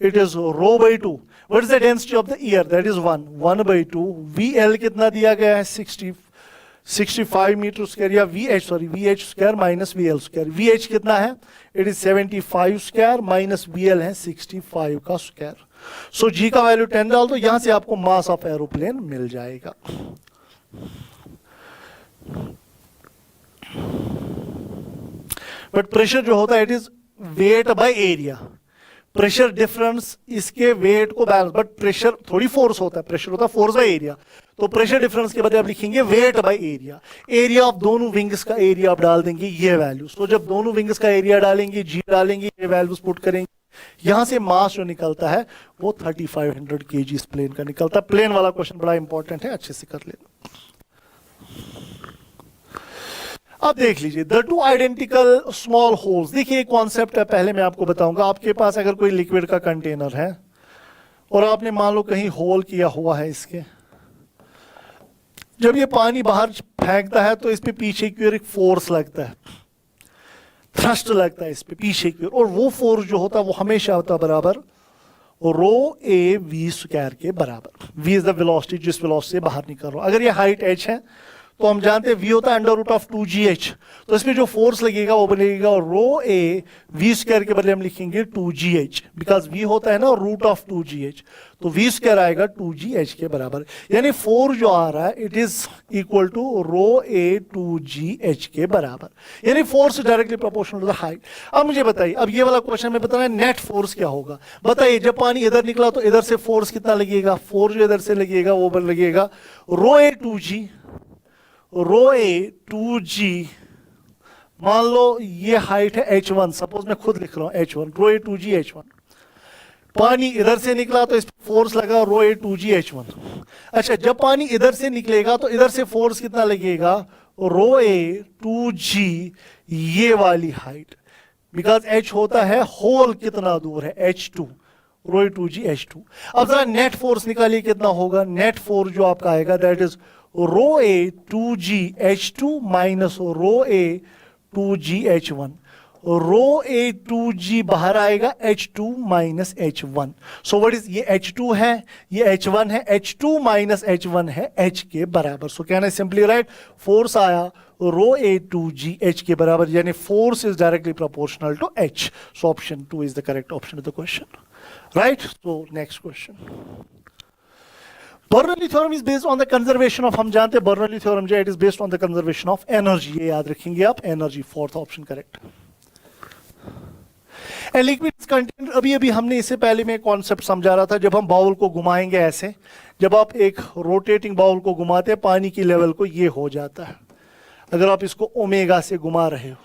it is rho by 2. What is the density of the air? That is 1/2. VL कितना दिया गया है? 65 मीटर स्क्वायर, या VH square minus VL square. VH कितना है? It is 75 square minus VL है 65 का स्क्वायर. सो G का वैल्यू 10 डाल दो, यहां से आपको मास ऑफ एरोप्लेन मिल जाएगा. बट प्रेशर जो होता है it is weight by area. Pressure difference इसके वेट को बैलेंस, बट प्रेशर थोड़ी फोर्स होता है, प्रेशर होता है फोर्स बाय एरिया. तो प्रेशर डिफरेंस के बदले आप लिखेंगे weight by area. Area of दोनों विंग्स का एरिया आप डाल देंगे ये वैल्यूज. तो जब दोनों विंग्स का एरिया डालेंगे, G डालेंगे, ये वैल्यूज पुट करेंगे, यहां से मास जो निकलता है वो 3500 kg इस प्लेन का निकलता है. प्लेन वाला क्वेश्चन बड़ा इंपॉर्टेंट है, अच्छे से कर लेना. अब देख लीजिए the two identical small holes. देखिए एक कॉन्सेप्ट है, पहले मैं आपको बताऊंगा. आपके पास अगर कोई लिक्विड का कंटेनर है और आपने मान लो कहीं होल किया हुआ है इसके, जब ये पानी बाहर फेंकता है तो इस पे पीछे की ओर एक फोर्स लगता है, थ्रस्ट लगता है इस पे पीछे की ओर, और वो फोर्स जो होता है वो हमेशा होता है बराबर रो ए वी स्क्वायर के बराबर. V इज द वेलोसिटी जिस वेलोसिटी से बाहर निकल रहा हो. अगर ये हाइट h है तो हम जानते हैं V होता है अंडर रूट ऑफ 2GH, तो इसमें जो फोर्स लगेगा वो बनेगा रो ए V स्क्वायर के बदले हम लिखेंगे 2GH, बिकॉज V होता है ना रूट ऑफ 2GH, तो V स्क्वायर आएगा 2GH के बराबर. यानी फोर्स जो आ रहा है it is equal to rho A 2GH के बराबर, यानी force directly proportional to the height. अब मुझे बताइए, अब ये वाला क्वेश्चन में बताना है नेट फोर्स क्या होगा. बताइए जब पानी इधर निकला तो इधर से फोर्स कितना लगेगा? फोर्स जो इधर से लगेगा वो लगेगा रो ए 2G, रो ए 2G. मान लो ये हाइट है h1, सपोज मैं खुद लिख रहा हूं h1, रो ए 2G h1. पानी इधर से निकला तो इस पर फोर्स लगा रो ए 2G h1. अच्छा, जब पानी इधर से निकलेगा तो इधर से फोर्स कितना लगेगा? रो ए 2G ये वाली हाइट, बिकॉज h होता है होल कितना दूर है h2, rho A two ji H two. अब जरा नेट फोर्स निकालिए कितना होगा, नेट फोर्स जो आपका आएगा that is rho A two ji H two minus rho A two ji h one. Rho A two g बाहर आएगा h two minus h one. So what is, ये h two है ये h one है, h two minus h one है h के बराबर। सो कहना है सिंपली राइट, फोर्स आया रो ए टू जी एच के बराबर, यानी force is directly proportional to H. So option two is the correct option of the question, right. So next question, Bernoulli theorem is based on the conservation of, हम जानते हैं Bernoulli theorem जो it is based on the conservation of energy, ये याद रखेंगे आप, energy, fourth option correct. Liquid content, अभी अभी हमने इससे पहले में कॉन्सेप्ट समझा रहा था, जब हम बाउल को घुमाएंगे ऐसे, जब आप एक रोटेटिंग बाउल को घुमाते हैं पानी की लेवल को ये हो जाता है, अगर आप इसको ओमेगा से घुमा रहे हो।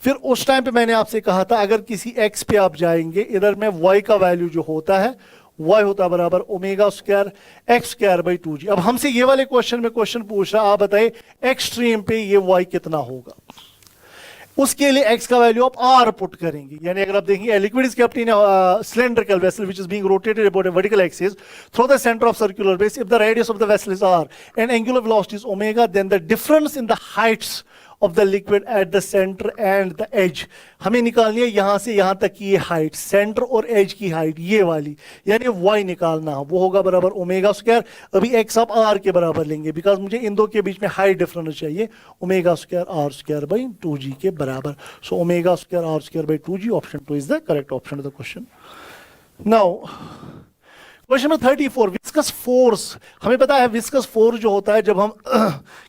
फिर उस टाइम पे मैंने आपसे कहा था अगर किसी एक्स पे आप जाएंगे, इधर में वाई का वैल्यू जो होता है वाई होता बराबर omega square x square by two g. अब हमसे ये वाले क्वेश्चन में क्वेश्चन पूछ रहा, आप बताइए एक्सट्रीम पे ये वाई कितना होगा, उसके लिए x का वैल्यू आप r पुट करेंगे। यानी अगर आप देखेंगे liquid is kept in cylindrical vessel which is being rotated about a vertical axis through the center of circular base, if the radius of the vessel is r and angular velocity is omega, then the difference in the heights of the liquid at the center and the edge, हमें निकालनी है यहां से यहां तक की ये height, centre और एज की हाइट ये वाली, यानी y निकालना, वो होगा बराबर ओमेगा स्क्वायर। अभी x आप r के बराबर लेंगे बिकॉज मुझे इन दो के बीच में हाइट डिफरेंस चाहिए, omega square r square by two g के बराबर। सो omega square r square by two g, option two is the correct option of the question. Now question number 34, viscous force. हमें पता है विस्कस फोर्स जो होता है जब हम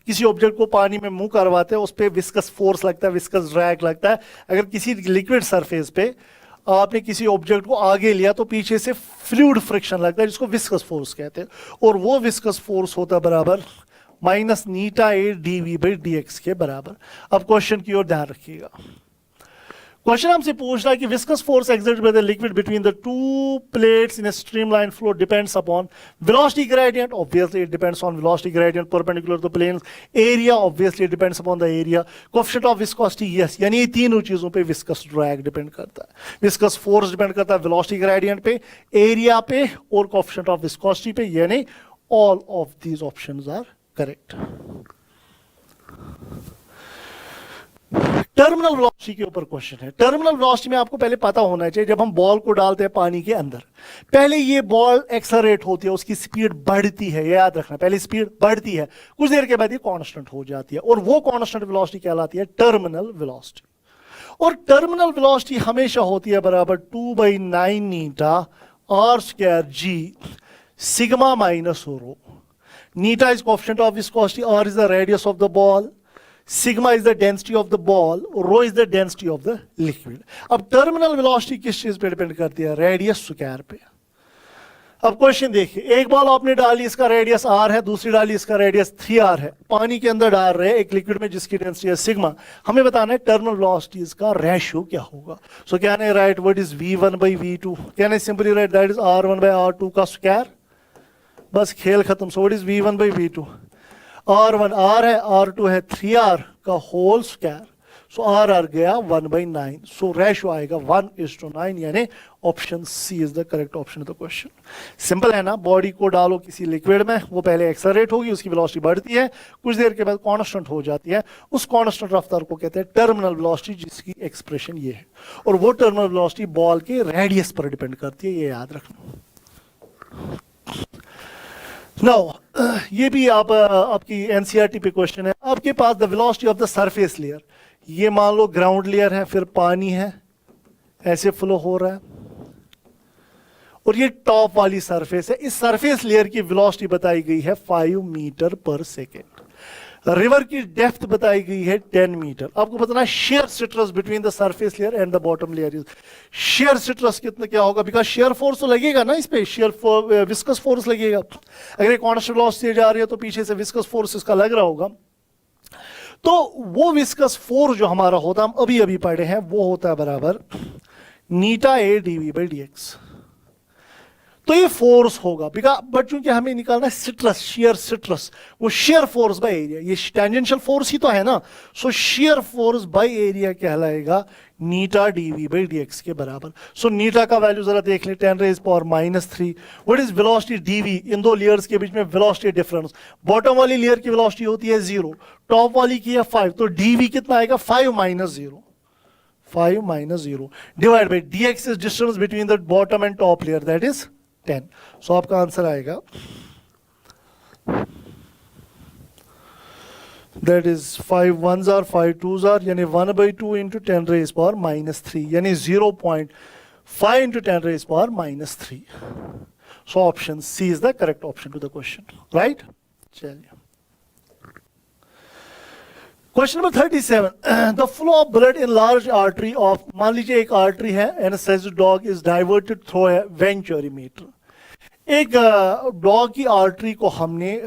किसी ऑब्जेक्ट को पानी में मुंह करवाते हैं उस पर विस्कस फोर्स लगता है, विस्कस ड्रैग लगता है। अगर किसी लिक्विड सरफेस पे आपने किसी ऑब्जेक्ट को आगे लिया तो पीछे से फ्लूइड फ्रिक्शन लगता है जिसको विस्कस फोर्स कहते हैं, और वो विस्कस फोर्स होता है बराबर minus eta A D V by D X के बराबर। अब क्वेश्चन की ओर ध्यान रखिएगा, क्वेश्चन हमसे पूछ रहा है कि viscous force exerted by the liquid between the two plates in a streamline flow depends upon velocity gradient, obviously it depends on velocity gradient perpendicular to planes, area obviously it depends upon the area, coefficient of viscosity, yes, यानी ये तीनों चीजों पे viscous drag depend करता है। Viscous force depend करता है velocity gradient पे, एरिया पे और कोएफिशिएंट ऑफ विस्कोसिटी पे, यानी all of these options are correct. Terminal velocity के ऊपर क्वेश्चन है। टर्मिनल वेलोसिटी में आपको पहले पता होना चाहिए, जब हम बॉल को डालते हैं पानी के अंदर, पहले ये बॉल एक्सलरेट होती है, उसकी स्पीड बढ़ती है, याद रखना, पहले स्पीड बढ़ती है, कुछ देर के बाद ये कांस्टेंट हो जाती है, और वो कांस्टेंट वेलोसिटी कहलाती है टर्मिनल वेलोसिटी। और टर्मिनल वेलोसिटी हमेशा होती है बराबर 2/9 eta r square G sigma minus rho. Eta is coefficient of viscosity, r is the radius of the ball, sigma is the density of the ball, rho is the density of the liquid. अब terminal velocity किस चीज पे depend करती है, radius square पे। अब question देखिए, एक बॉल आपने डाली, इसका रेडियस r है, दूसरी डाली इसका रेडियस 3r है, पानी के अंदर डाल रहे हैं एक लिक्विड में जिसकी डेंसिटी है सिग्मा, हमें बताना है टर्मिनल वेलोसिटीज का रेशियो क्या होगा। सो क्या है right, what is v1 by v2, क्या है simply right that is r1 by r2 का स्क्वायर, बस खेल खत्म। सो what is v1 by v2, r1 r है, r2 है 3r का होल स्क्वायर, सो r गया 1/9, सो रेशियो आएगा 1:9, यानी option C is the correct option of the question. Simple है ना, बॉडी को डालो किसी लिक्विड में, वो पहले एक्सेलरेट होगी, उसकी वेलोसिटी बढ़ती है, कुछ देर के बाद कांस्टेंट हो जाती है, उस कांस्टेंट रफ्तार को कहते हैं टर्मिनल वेलोसिटी, जिसकी एक्सप्रेशन ये है, और वो टर्मिनल वेलोसिटी बॉल के रेडियस पर डिपेंड करती है, ये याद रखना। नाउ ये भी आपकी एनसीईआरटी पे क्वेश्चन है, आपके पास the velocity of the surface layer, ये मान लो ग्राउंड लेयर है, फिर पानी है, ऐसे फ्लो हो रहा है, और ये टॉप वाली सरफेस है, इस सरफेस लेयर की वेलोसिटी बताई गई है 5 मीटर पर सेकेंड, रिवर की डेप्थ बताई गई है 10 मीटर। आपको बताना है shear stress between the surface layer and the bottom layer is, shear stress कितना क्या होगा, बिकॉज शेयर फोर्स तो लगेगा ना इस पे, शेयर विस्कस फोर्स लगेगा, अगर एक कांस्टेंट वेलोसिटी जा रही है तो पीछे से विस्कस फोर्स इसका लग रहा होगा, तो वो विस्कस फोर्स जो हमारा होता है, हम अभी अभी पढ़े हैं, वो होता है बराबर नीटा ए डीवी बाई डी एक्स। तो ये फोर्स होगा बट चूंकि हमें निकालना है सिट्रस, शेयर सिट्रस, वो शेयर फोर्स बाय एरिया, ये टेंजेंशियल फोर्स ही तो है ना, सो शेयर फोर्स बाय एरिया कहलाएगा नीटा डीवी बाई डी एक्स के बराबर। सो नीटा का वैल्यू जरा देख ले, 10⁻⁻3। व्हाट इज वेलोसिटी डीवी, इन दो लेयर्स के बीच में वेलोसिटी डिफरेंस, बॉटम वाली लेयर की वेलोसिटी होती है 0, टॉप वाली की है 5, तो डीवी कितना आएगा 5 - 0, 5 - 0 divide by D x is distance between the bottom and top layer, that is 10। सो आपका आंसर आएगा that is 5 1s are 5 2s are यानी 1/2 into 10⁻⁻3 यानी 0.5 into 10⁻⁻3। so option C is the correct option to the question, right? चलिए question number 37, the flow of blood in large artery of, मान लीजिए एक artery है and says dog is diverted through a venturimeter. एक dog की artery को हमने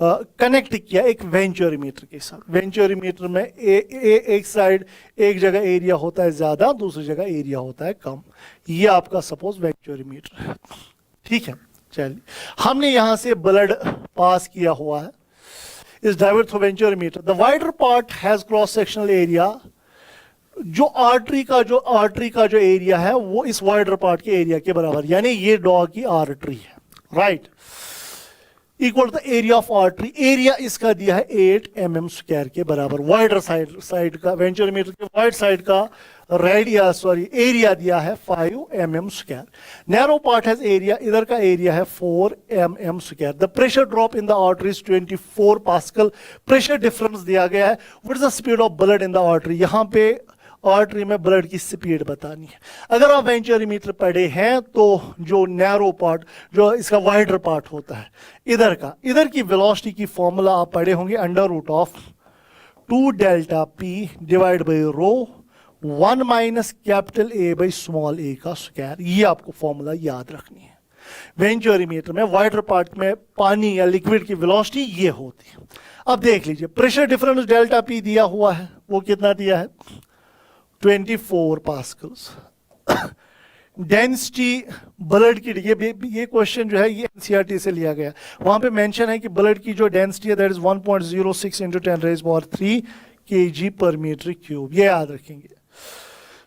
connect किया एक वेंचुरीमीटर के साथ। वेंचुरीमीटर में एक साइड एक जगह एरिया होता है ज्यादा, दूसरी जगह एरिया होता है कम। ये आपका सपोज वेंचुरीमीटर है, ठीक है। चलिए हमने यहां से ब्लड पास किया हुआ है, is divert through venturimeter. The wider part has cross sectional area, जो आर्टरी का जो एरिया है वो इस वाइडर पार्ट के एरिया के बराबर, यानी ये डॉग की आर्टरी है, right, equal to the area of artery. Area इसका दिया है 8 mm स्क्वायर के बराबर। वाइडर साइड का वेंचुरीमीटर के वाइड साइड का एरिया दिया है 5 mm square. Narrow part has area, इधर का एरिया है 4 mm square. The pressure drop in the artery is 24 pascal. Pressure difference दिया गया है। What is the speed of blood in the artery, यहां पे आर्टरी में ब्लड की स्पीड बतानी है। अगर आप वेंचुरीमीटर पढ़े हैं तो जो नैरो पार्ट, जो इसका वाइडर पार्ट होता है, इधर की वेलोसिटी की फॉर्मूला आप पढ़े होंगे, √2 delta P divide by rho 1 minus capital A by small A का स्क्वायर। ये आपको फॉर्मूला याद रखनी है। वेंचुरीमीटर में वाइडर पार्ट में पानी या लिक्विड की वेलोसिटी ये होती है। अब देख लीजिए प्रेशर डिफरेंस डेल्टा पी दिया हुआ है, वो कितना दिया है 24 पास्कल्स। डेंसिटी ब्लड की, ये क्वेश्चन जो है ये एनसीईआरटी से लिया गया, वहां पे मेंशन है कि ब्लड की जो डेंसिटी है दैट इज 1.06 into 10⁻³ kg/m³। ये याद रखेंगे।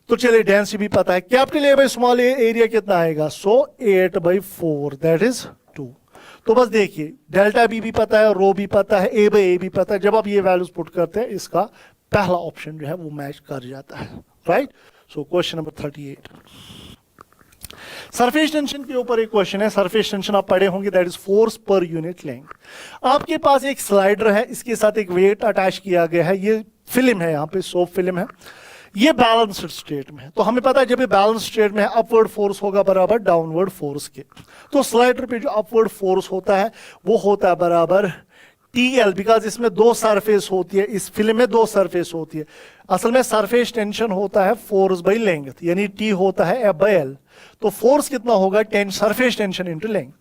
तो चलिए डेंसिटी भी पता है, capital A by small A area कितना आएगा, सो 8/4 दैट इज 2। तो बस देखिए डेल्टा बी भी पता है, रो भी पता है, ए बाई ए भी पता है। जब आप ये वैल्यूज पुट करते हैं इसका पहला ऑप्शन जो है वो मैच कर जाता है, right. So question number 38, surface tension के ऊपर एक क्वेश्चन है। सरफेस टेंशन आप पढ़े होंगे, that is force per unit length. आपके पास एक स्लाइडर है, इसके साथ एक वेट अटैच किया गया है, ये फिल्म है, यहाँ पे सोप फिल्म है, ये बैलेंस्ड स्टेट में है। तो हमें पता है जब ये बैलेंस स्टेट में है अपवर्ड फोर्स होगा बराबर डाउनवर्ड फोर्स के। तो स्लाइडर पे जो अपवर्ड फोर्स होता है वो होता है बराबर TL, बिकॉज इसमें 2 सरफेस होती है, इस फिल्म में 2 सरफेस होती है। असल में सरफेस टेंशन होता है फोर्स बाई लेंथ, यानी T होता है F/L। तो फोर्स कितना होगा सरफेस टेंशन इंटू लेंथ।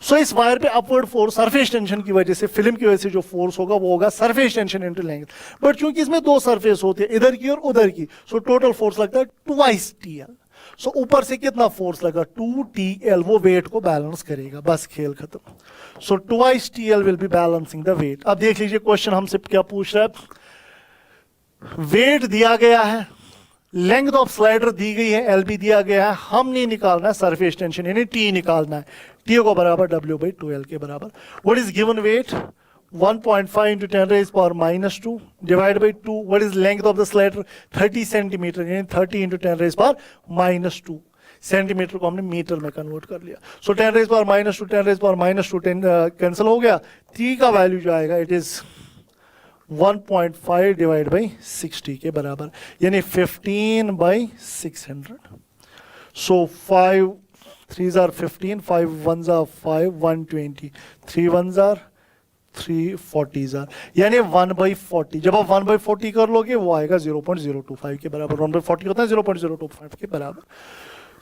सो इस वायर पे अपवर्ड फोर्स सरफेस टेंशन की वजह से, फिल्म की वजह से जो फोर्स होगा वो होगा surface tension into length. But चूंकि इसमें 2 सरफेस होती है, इधर की और उधर की, सो टोटल फोर्स लगता है 2x TL। सो ऊपर से कितना फोर्स लगा 2TL, वो वेट को बैलेंस करेगा, बस खेल खत्म। So 2x TL will be balancing the weight. अब देख लीजिए क्वेश्चन हमसे क्या पूछ रहा है, वेट दिया गया है, लेंथ ऑफ स्लाइडर दी गई है, LB दिया गया है, हमने निकालना है सरफेस टेंशन यानी T निकालना है। T को बराबर W/2L के बराबर। What is given weight 1.5 into 10⁻⁻² divided by 2. What is length of the slider 30 centimeter, यानी 30 into 10⁻²। सेंटीमीटर को हमने मीटर में कन्वर्ट कर लिया। सो 10⁻², 10⁻² कैंसिल हो गया। T का वैल्यू जो आएगा इट इज 1.5 डिवाइड बाई 60 के बराबर, यानी 15/600। सो 5 3s are 15, 5 1s are 5, 120, 3 1s are 3 40s are, यानी 1/40। जब आप 1/40 कर लोगे वो आएगा 0.025 के बराबर। 1/40 होता है 0.025 के बराबर।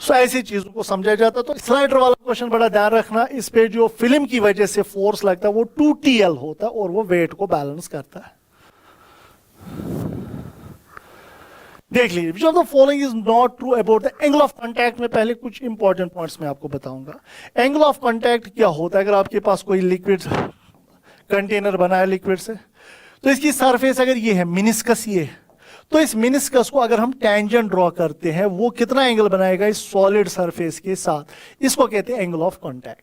सो ऐसी चीजों को समझा जाता है। तो स्लाइडर वाला क्वेश्चन बड़ा ध्यान रखना, इस पे जो फिल्म की वजह से फोर्स लगता है वो 2TL होता है और वो वेट को बैलेंस करता है। देख लीजिए, which of the following is not true about the angle of contact में पहले कुछ इंपॉर्टेंट पॉइंट्स मैं आपको बताऊंगा। एंगल ऑफ कांटेक्ट क्या होता है? अगर आपके पास कोई लिक्विड कंटेनर बना है लिक्विड से, तो इसकी सरफेस अगर ये है मिनिस्कस, ये है, तो इस मिनिस्कस को अगर हम टेंजेंट ड्रॉ करते हैं, वो कितना एंगल बनाएगा इस सॉलिड सरफेस के साथ? इसको कहते हैं angle of contact,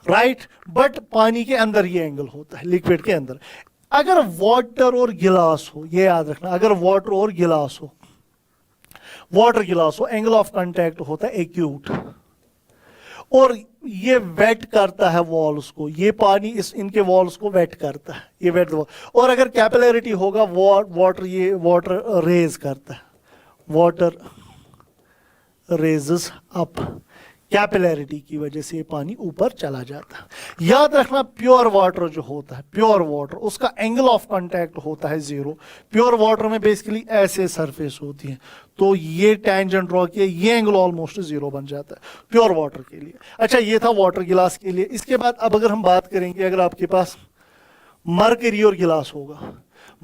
right. But पानी के अंदर ये एंगल होता है, लिक्विड के अंदर। अगर वाटर और गिलास हो, ये याद रखना, अगर वाटर और गिलास हो, वाटर गिलास हो, एंगल ऑफ कांटेक्ट होता है एक्यूट, और ये वेट करता है वॉल्स को, ये पानी इस इनके वॉल्स को वेट करता है, ये वेट। और अगर कैपिलरिटी होगा, वाटर ये वाटर रेज करता है, वाटर रेजेस अप, कैपिलरिटी की वजह से ये पानी ऊपर चला जाता है। याद रखना, प्योर वाटर जो होता है, प्योर वाटर, उसका एंगल ऑफ कांटेक्ट होता है 0। प्योर वाटर में बेसिकली ऐसे सरफेस होती है, तो ये टेंजेंट ड्रॉ किया, ये एंगल ऑलमोस्ट 0 बन जाता है प्योर वाटर के लिए। अच्छा, ये था वाटर गिलास के लिए। इसके बाद अब अगर हम बात करेंगे, अगर आपके पास मरकरी और गिलास होगा,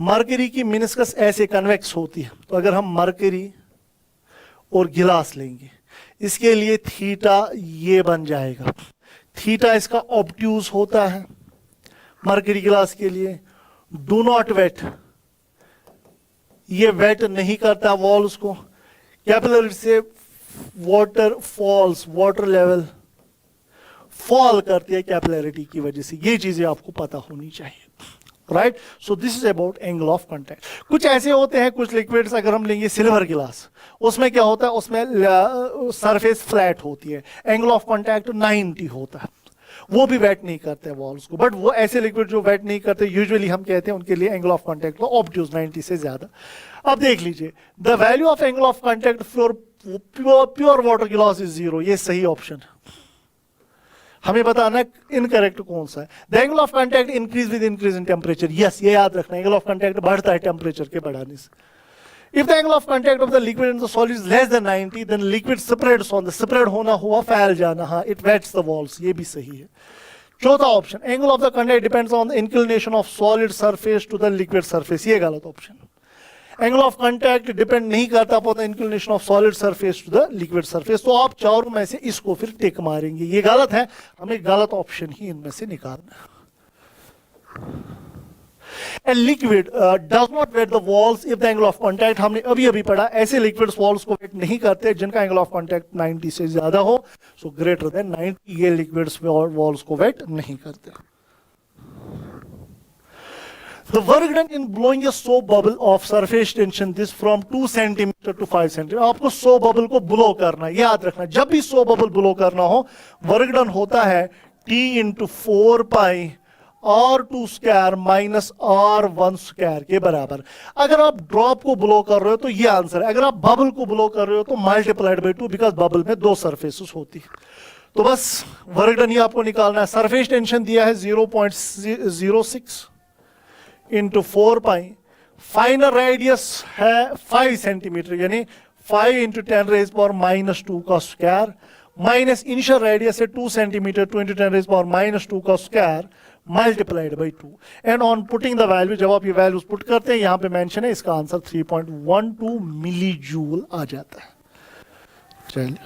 मरकरी की मिनिस्कस ऐसे कन्वेक्स होती है, तो अगर हम मरकरी और गिलास लेंगे, इसके लिए थीटा ये बन जाएगा, थीटा इसका ऑब्ट्यूज होता है मरकरी गिलास के लिए। डू नॉट वेट, ये वेट नहीं करता वॉल्स को, कैपिलरी से water falls, water level fall करती है कैपिलरिटी की वजह से। ये चीजें आपको पता होनी चाहिए, right. So this is about angle of contact. कुछ ऐसे होते हैं, कुछ लिक्विड्स, अगर हम लेंगे सिल्वर गिलास, उसमें क्या होता है, उसमें सरफेस फ्लैट होती है, एंगल ऑफ कांटेक्ट 90 होता है, वो भी वेट नहीं करते वॉल्स को। बट वो ऐसे लिक्विड जो वेट नहीं करते, यूजुअली हम कहते हैं उनके लिए एंगल ऑफ कांटेक्ट को ऑब्ट्यूज 90 से ज्यादा। अब देख लीजिए, the value of angle of contact for pure water गिलास इज 0। ये सही ऑप्शन है, हमें बताना इनकरेक्ट कौन सा है। The angle of contact increase with increase in temperature. Yes, ये याद रखना, एंगल ऑफ कांटेक्ट बढ़ता है टेम्परेचर के बढ़ाने से। If the angle of contact of the liquid and the solid is less than 90, then liquid spreads on the spread होना हुआ फैल जाना, हाँ, it wets the walls, ये भी सही है। चौथा option, angle of the contact depends on the inclination of solid surface to the liquid surface, ये गलत option. Angle of contact depend नहीं करता upon the inclination of solid surface to the liquid surface. तो आप चारों में से इसको फिर टिक मारेंगे, ये गलत है, हमें गलत ऑप्शन ही इनमें से निकालना है। A liquid does not wet the walls if the angle of contact, हमने अभी अभी पढ़ा, ऐसे liquids walls को wet नहीं करते जिनका angle of contact 90 से ज्यादा हो, so greater than 90, ये liquids walls को wet नहीं करते। The work done in blowing a soap bubble of surface tension this from 2 cm to 5 cm, आपको soap bubble को blow करना है, याद रखना, जब भी soap bubble blow करना हो, work done होता है T into 4 pi R2 square minus R1 square के बराबर। अगर आप ड्रॉप को ब्लो कर रहे हो तो ये आंसर है, अगर आप बबल को ब्लो कर रहे हो तो मल्टीप्लाइड बाई 2, बिकॉज बबल में 2 सरफेसेस होती है। तो बस वर्क डन ही आपको निकालना है। सरफेस टेंशन दिया है 0.06 इंटू 4 पाई, फाइनल रेडियस है 5 सेंटीमीटर, यानी 5 इंटू 10 रेज पावर माइनस 2 का स्क्वायर, माइनस इनिशियल रेडियस है 2 centimetre, 2 into 10 raise power minus 2 का square multiplied by 2। And on putting the value, जब आप ये वैल्यूज पुट करते हैं, यहां पे मेंशन है, इसका आंसर 3.12 मिली जूल आ जाता है। चलिए,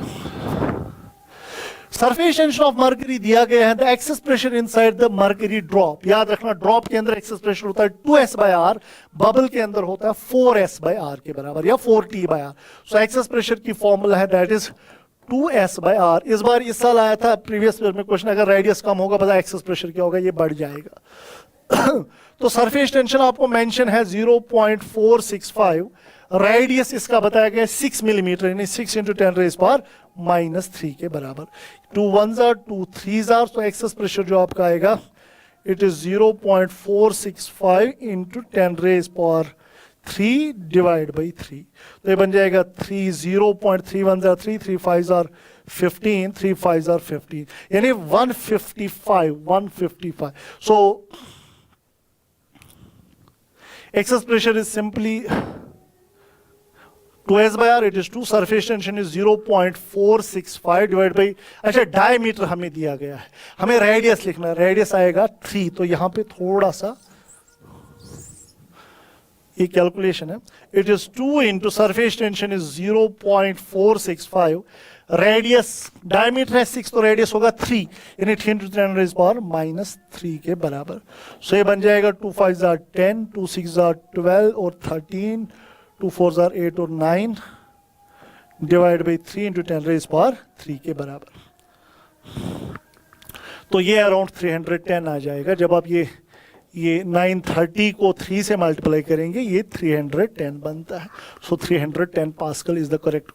सरफेस टेंशन ऑफ मर्करी दिया गया है, the excess pressure inside the mercury drop, याद रखना ड्रॉप के अंदर एक्सेस प्रेशर होता है 2s/r, बबल के अंदर होता है 4s/r के बराबर या 4t/r। सो एक्सेस प्रेशर की फॉर्मूला है दैट इज 2s/r। इस बार इस साल आया था प्रीवियस ईयर में क्वेश्चन, अगर रेडियस कम होगा पता एक्सेस प्रेशर क्या होगा, ये बढ़ जाएगा। तो सरफेस टेंशन आपको मेंशन है 0.465, रेडियस इसका बताया गया 6 मिलीमीटर, यानी 6 इंटू 10 रेज पावर माइनस 3 के बराबर। 2 1s are 2 3s are, तो एक्सेस प्रेशर जो आपका आएगा it is 0.465 into 10 raise power 3 divide by 3, तो ये बन जाएगा 3 0.31 are 3 3 5s are 15 3 5s are 15, यानी 155। So excess pressure is simply 2s/r, it is 2, surface tension is 0.465 divide by, अच्छा डायमीटर हमें दिया गया है, हमें रेडियस लिखना है, रेडियस आएगा 3, तो यहां पे थोड़ा सा ये कैलकुलेशन है, it is 2 into surface tension is 0.465, radius diameter है 6 तो रेडियस होगा 3, यानी 10 to the 10 raised power -3 के बराबर। सो ये बन जाएगा 2 5 are 10, 2 6 are 12 और 13, 2 4 are 8 और 9 divide by 3 into 10 raised power 3 के बराबर। तो ये अराउंड 310 आ जाएगा। जब आप ये 930 को 3 से मल्टीप्लाई करेंगे ये 310 बनता है। सो 310 pascal is the correct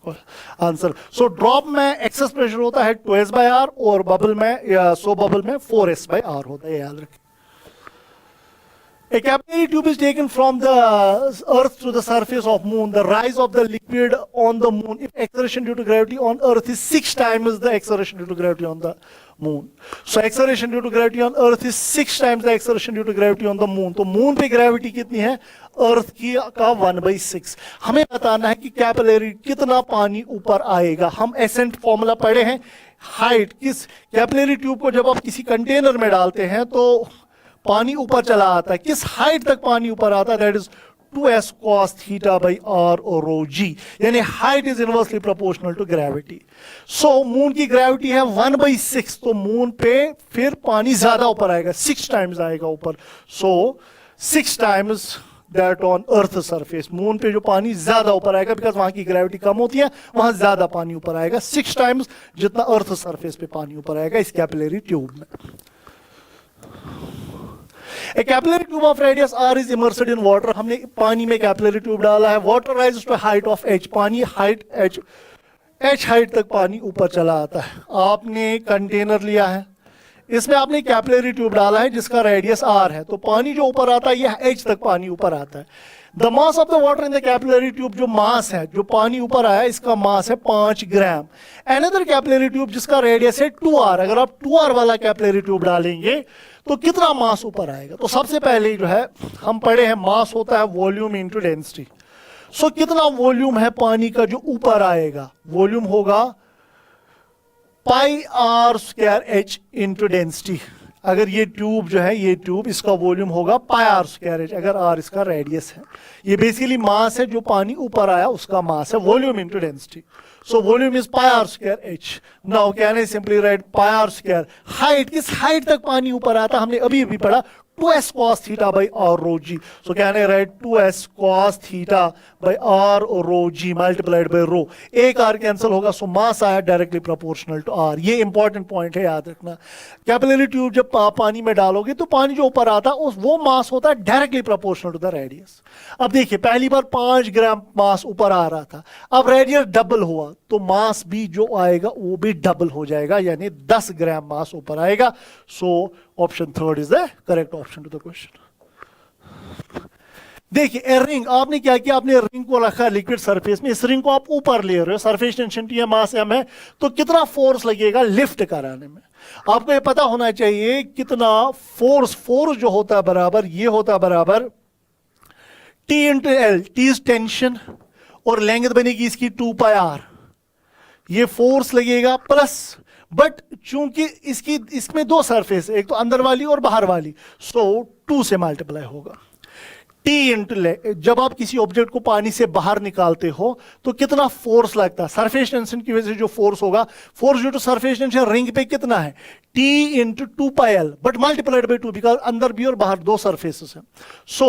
answer. So drop में एक्सेस प्रेशर होता है 2s/r और बबल में 4s/r होता है, याद रखें। A capillary tube is taken from the earth to the surface of moon. The rise of the liquid on the moon, if acceleration due to gravity on earth is 6 times the acceleration due to gravity on the moon. So acceleration due to gravity on earth is 6 times the acceleration due to gravity on the moon. तो moon पे gravity कितनी है? earth की का 1/6। हमें बताना है कि कैपिलरी कितना पानी ऊपर आएगा। हम एसेंट फॉर्मूला पढ़े हैं। हाइट किस कैपिलरी ट्यूब को जब आप किसी कंटेनर में डालते हैं तो पानी ऊपर चला आता है, किस हाइट तक पानी ऊपर आता है? That is 2s cos theta by r और rho g, यानी height is inversely proportional to gravity. So moon की ग्रेविटी है 1/6, तो मून पे फिर पानी ज्यादा ऊपर आएगा, 6 टाइम्स आएगा ऊपर। सो 6 times that on earth surface. Moon पे जो पानी ज्यादा ऊपर आएगा बिकॉज वहां की ग्रेविटी कम होती है, वहां ज्यादा पानी ऊपर आएगा, 6 टाइम्स जितना अर्थ सरफेस पे पानी ऊपर आएगा इस कैपिलरी ट्यूब में। A capillary tube of radius r is immersed in water. हमने पानी में कैपिलरी ट्यूब डाला है। Water rises to a height of h. पानी हाइट h हाइट तक पानी ऊपर चला आता है। आपने कंटेनर लिया है, इसमें आपने कैपिलरी ट्यूब डाला है जिसका रेडियस r है, तो पानी जो ऊपर आता है ये h तक पानी ऊपर आता है। The mass of the water in the capillary tube, जो मास है, जो पानी ऊपर आया इसका मास है 5 ग्राम। एनदर कैपिलरी ट्यूब जिसका रेडियस है 2r, अगर आप 2r वाला कैपिलरी ट्यूब डालेंगे तो कितना मास ऊपर आएगा? तो सबसे पहले जो है हम पढ़े हैं मास होता है वॉल्यूम इंटू डेंसिटी। सो कितना वॉल्यूम है पानी का जो ऊपर आएगा? वॉल्यूम होगा πr² इंटू डेंसिटी। अगर ये ट्यूब जो है, ये ट्यूब, इसका वॉल्यूम होगा πr², अगर r इसका रेडियस है। ये बेसिकली मास है जो पानी ऊपर आया उसका मास है, volume into density. So volume is πr²h। Now can I simply right πr²। Height, किस हाइट तक पानी ऊपर आता? हमने अभी अभी पढ़ा 2s cos theta by r rho g. So can I write 2s cos theta by r rho g multiplied by rho? एक r कैंसिल होगा, सो मास आया डायरेक्टली प्रोपोर्शनल टू r। ये इंपॉर्टेंट पॉइंट है, याद रखना। कैपिलरी ट्यूब जब पानी में डालोगे तो पानी जो ऊपर आता है वो मास होता है directly proportional to the radius. अब देखिए पहली बार 5 ग्राम मास ऊपर आ रहा था, अब रेडियस डबल हुआ तो मास भी जो आएगा वो भी डबल हो जाएगा, यानी 10 ग्राम मास ऊपर आएगा। So option 3 is the correct option to the question. देखिए ए रिंग, आपने क्या किया? आपने रिंग को रखा लिक्विड सरफेस में, इस रिंग को आप ऊपर ले रहे हो, सरफेस टेंशन टी है, मास m है, तो कितना फोर्स लगेगा लिफ्ट कराने में? आपको ये पता होना चाहिए कितना फोर्स जो होता है बराबर, ये होता है बराबर T into L. T is tension और लेंथ बनेगी इसकी 2πr। ये फोर्स लगेगा प्लस, बट चूंकि इसमें 2 सरफेस है, एक तो अंदर वाली और बाहर वाली, सो 2 से मल्टीप्लाई होगा। टी इंटू, जब आप किसी ऑब्जेक्ट को पानी से बाहर निकालते हो तो कितना फोर्स लगता है? सरफेस टेंशन की वजह से जो फोर्स होगा, force due to surface tension ring पे कितना है? T into 2πl, but multiplied by 2 because अंदर भी और बाहर 2 सरफेसेस हैं। So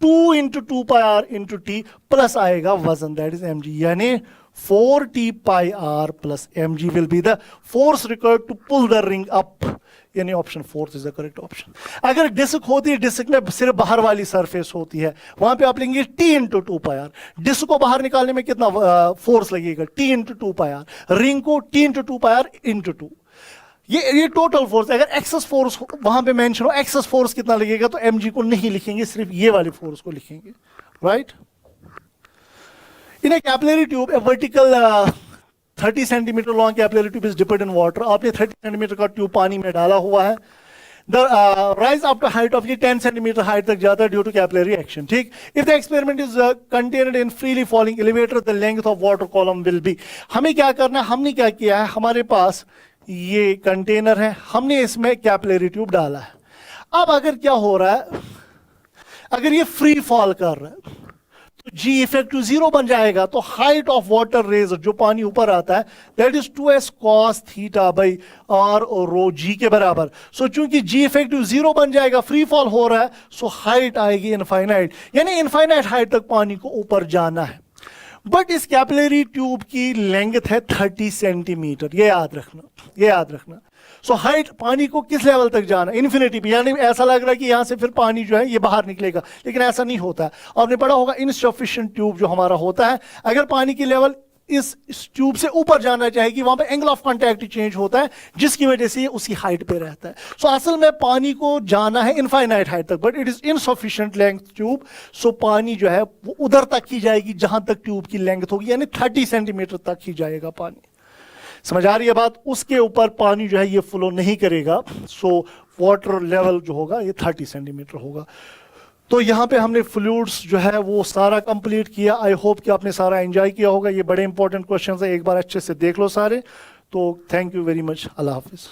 2 into 2πr into T plus आएगा वजन, दैट इज mg, यानी 4t πr plus mg will be the force required to pull the ring up, यानी option 4 is the correct option। अगर डिस्क होती है, डिस्क में सिर्फ बाहर वाली सरफेस होती है, वहां पे आप लेंगे t इंटू 2πr। डिस्क को बाहर निकालने में कितना फोर्स लगेगा? t into 2πr। रिंग को t इंटू 2πr इंटू 2। ये टोटल फोर्स। अगर एक्सेस फोर्स वहां पे मेंशन हो, एक्सेस फोर्स कितना लगेगा, तो mg को नहीं लिखेंगे, सिर्फ ये वाली फोर्स को लिखेंगे, right? In a capillary tube, a vertical 30 centimeter long capillary tube is dipped in water. आपने 30 centimeter का ट्यूब पानी में डाला हुआ है। The rise up to height of ये 10 centimeter height तक जाता है due to capillary action, ठीक? If the experiment is contained in freely falling elevator, the length of water column will be। हमें क्या करना है? हमने क्या किया है, हमारे पास ये कंटेनर है, हमने इसमें कैपिलरी ट्यूब डाला है। अब अगर क्या हो रहा है, अगर ये फ्री फॉल कर रहा है जी इफेक्टिव 0 बन जाएगा, तो हाइट ऑफ वाटर रेजर जो पानी ऊपर आता है that is 2s cos theta by R और रो जी के बराबर। सो चूंकि जी इफेक्टिव 0 बन जाएगा, फ्री फॉल हो रहा है, सो हाइट आएगी इनफाइनाइट, यानी इनफाइनाइट हाइट तक पानी को ऊपर जाना है। बट इस कैपिलरी ट्यूब की लेंथ है 30 सेंटीमीटर, ये याद रखना, ये याद रखना। सो हाइट पानी को किस लेवल तक जाना, इन्फिनिटी पे, यानी ऐसा लग रहा है कि यहां से फिर पानी जो है ये बाहर निकलेगा, लेकिन ऐसा नहीं होता है। आपने पढ़ा होगा इनसफिशिएंट ट्यूब जो हमारा होता है, अगर पानी की लेवल इस ट्यूब से ऊपर जाना चाहेगी, वहां पे एंगल ऑफ कांटेक्ट चेंज होता है, जिसकी वजह से ये उसी हाइट पे रहता है। सो असल में पानी को जाना है इनफाइनाइट हाइट तक, but it is insufficient length tube. So पानी जो है वो उधर तक ही जाएगी जहां तक ट्यूब की लेंथ होगी, यानी 30 सेंटीमीटर तक ही जाएगा पानी। समझ आ रही है बात? उसके ऊपर पानी जो है ये फ्लो नहीं करेगा। सो वाटर लेवल जो होगा ये 30 सेंटीमीटर होगा। तो यहाँ पे हमने फ्लूइड्स जो है वो सारा कंप्लीट किया। आई होप कि आपने सारा एंजॉय किया होगा। ये बड़े इंपॉर्टेंट क्वेश्चन है, एक बार अच्छे से देख लो सारे। तो thank you very much. Allah Hafiz.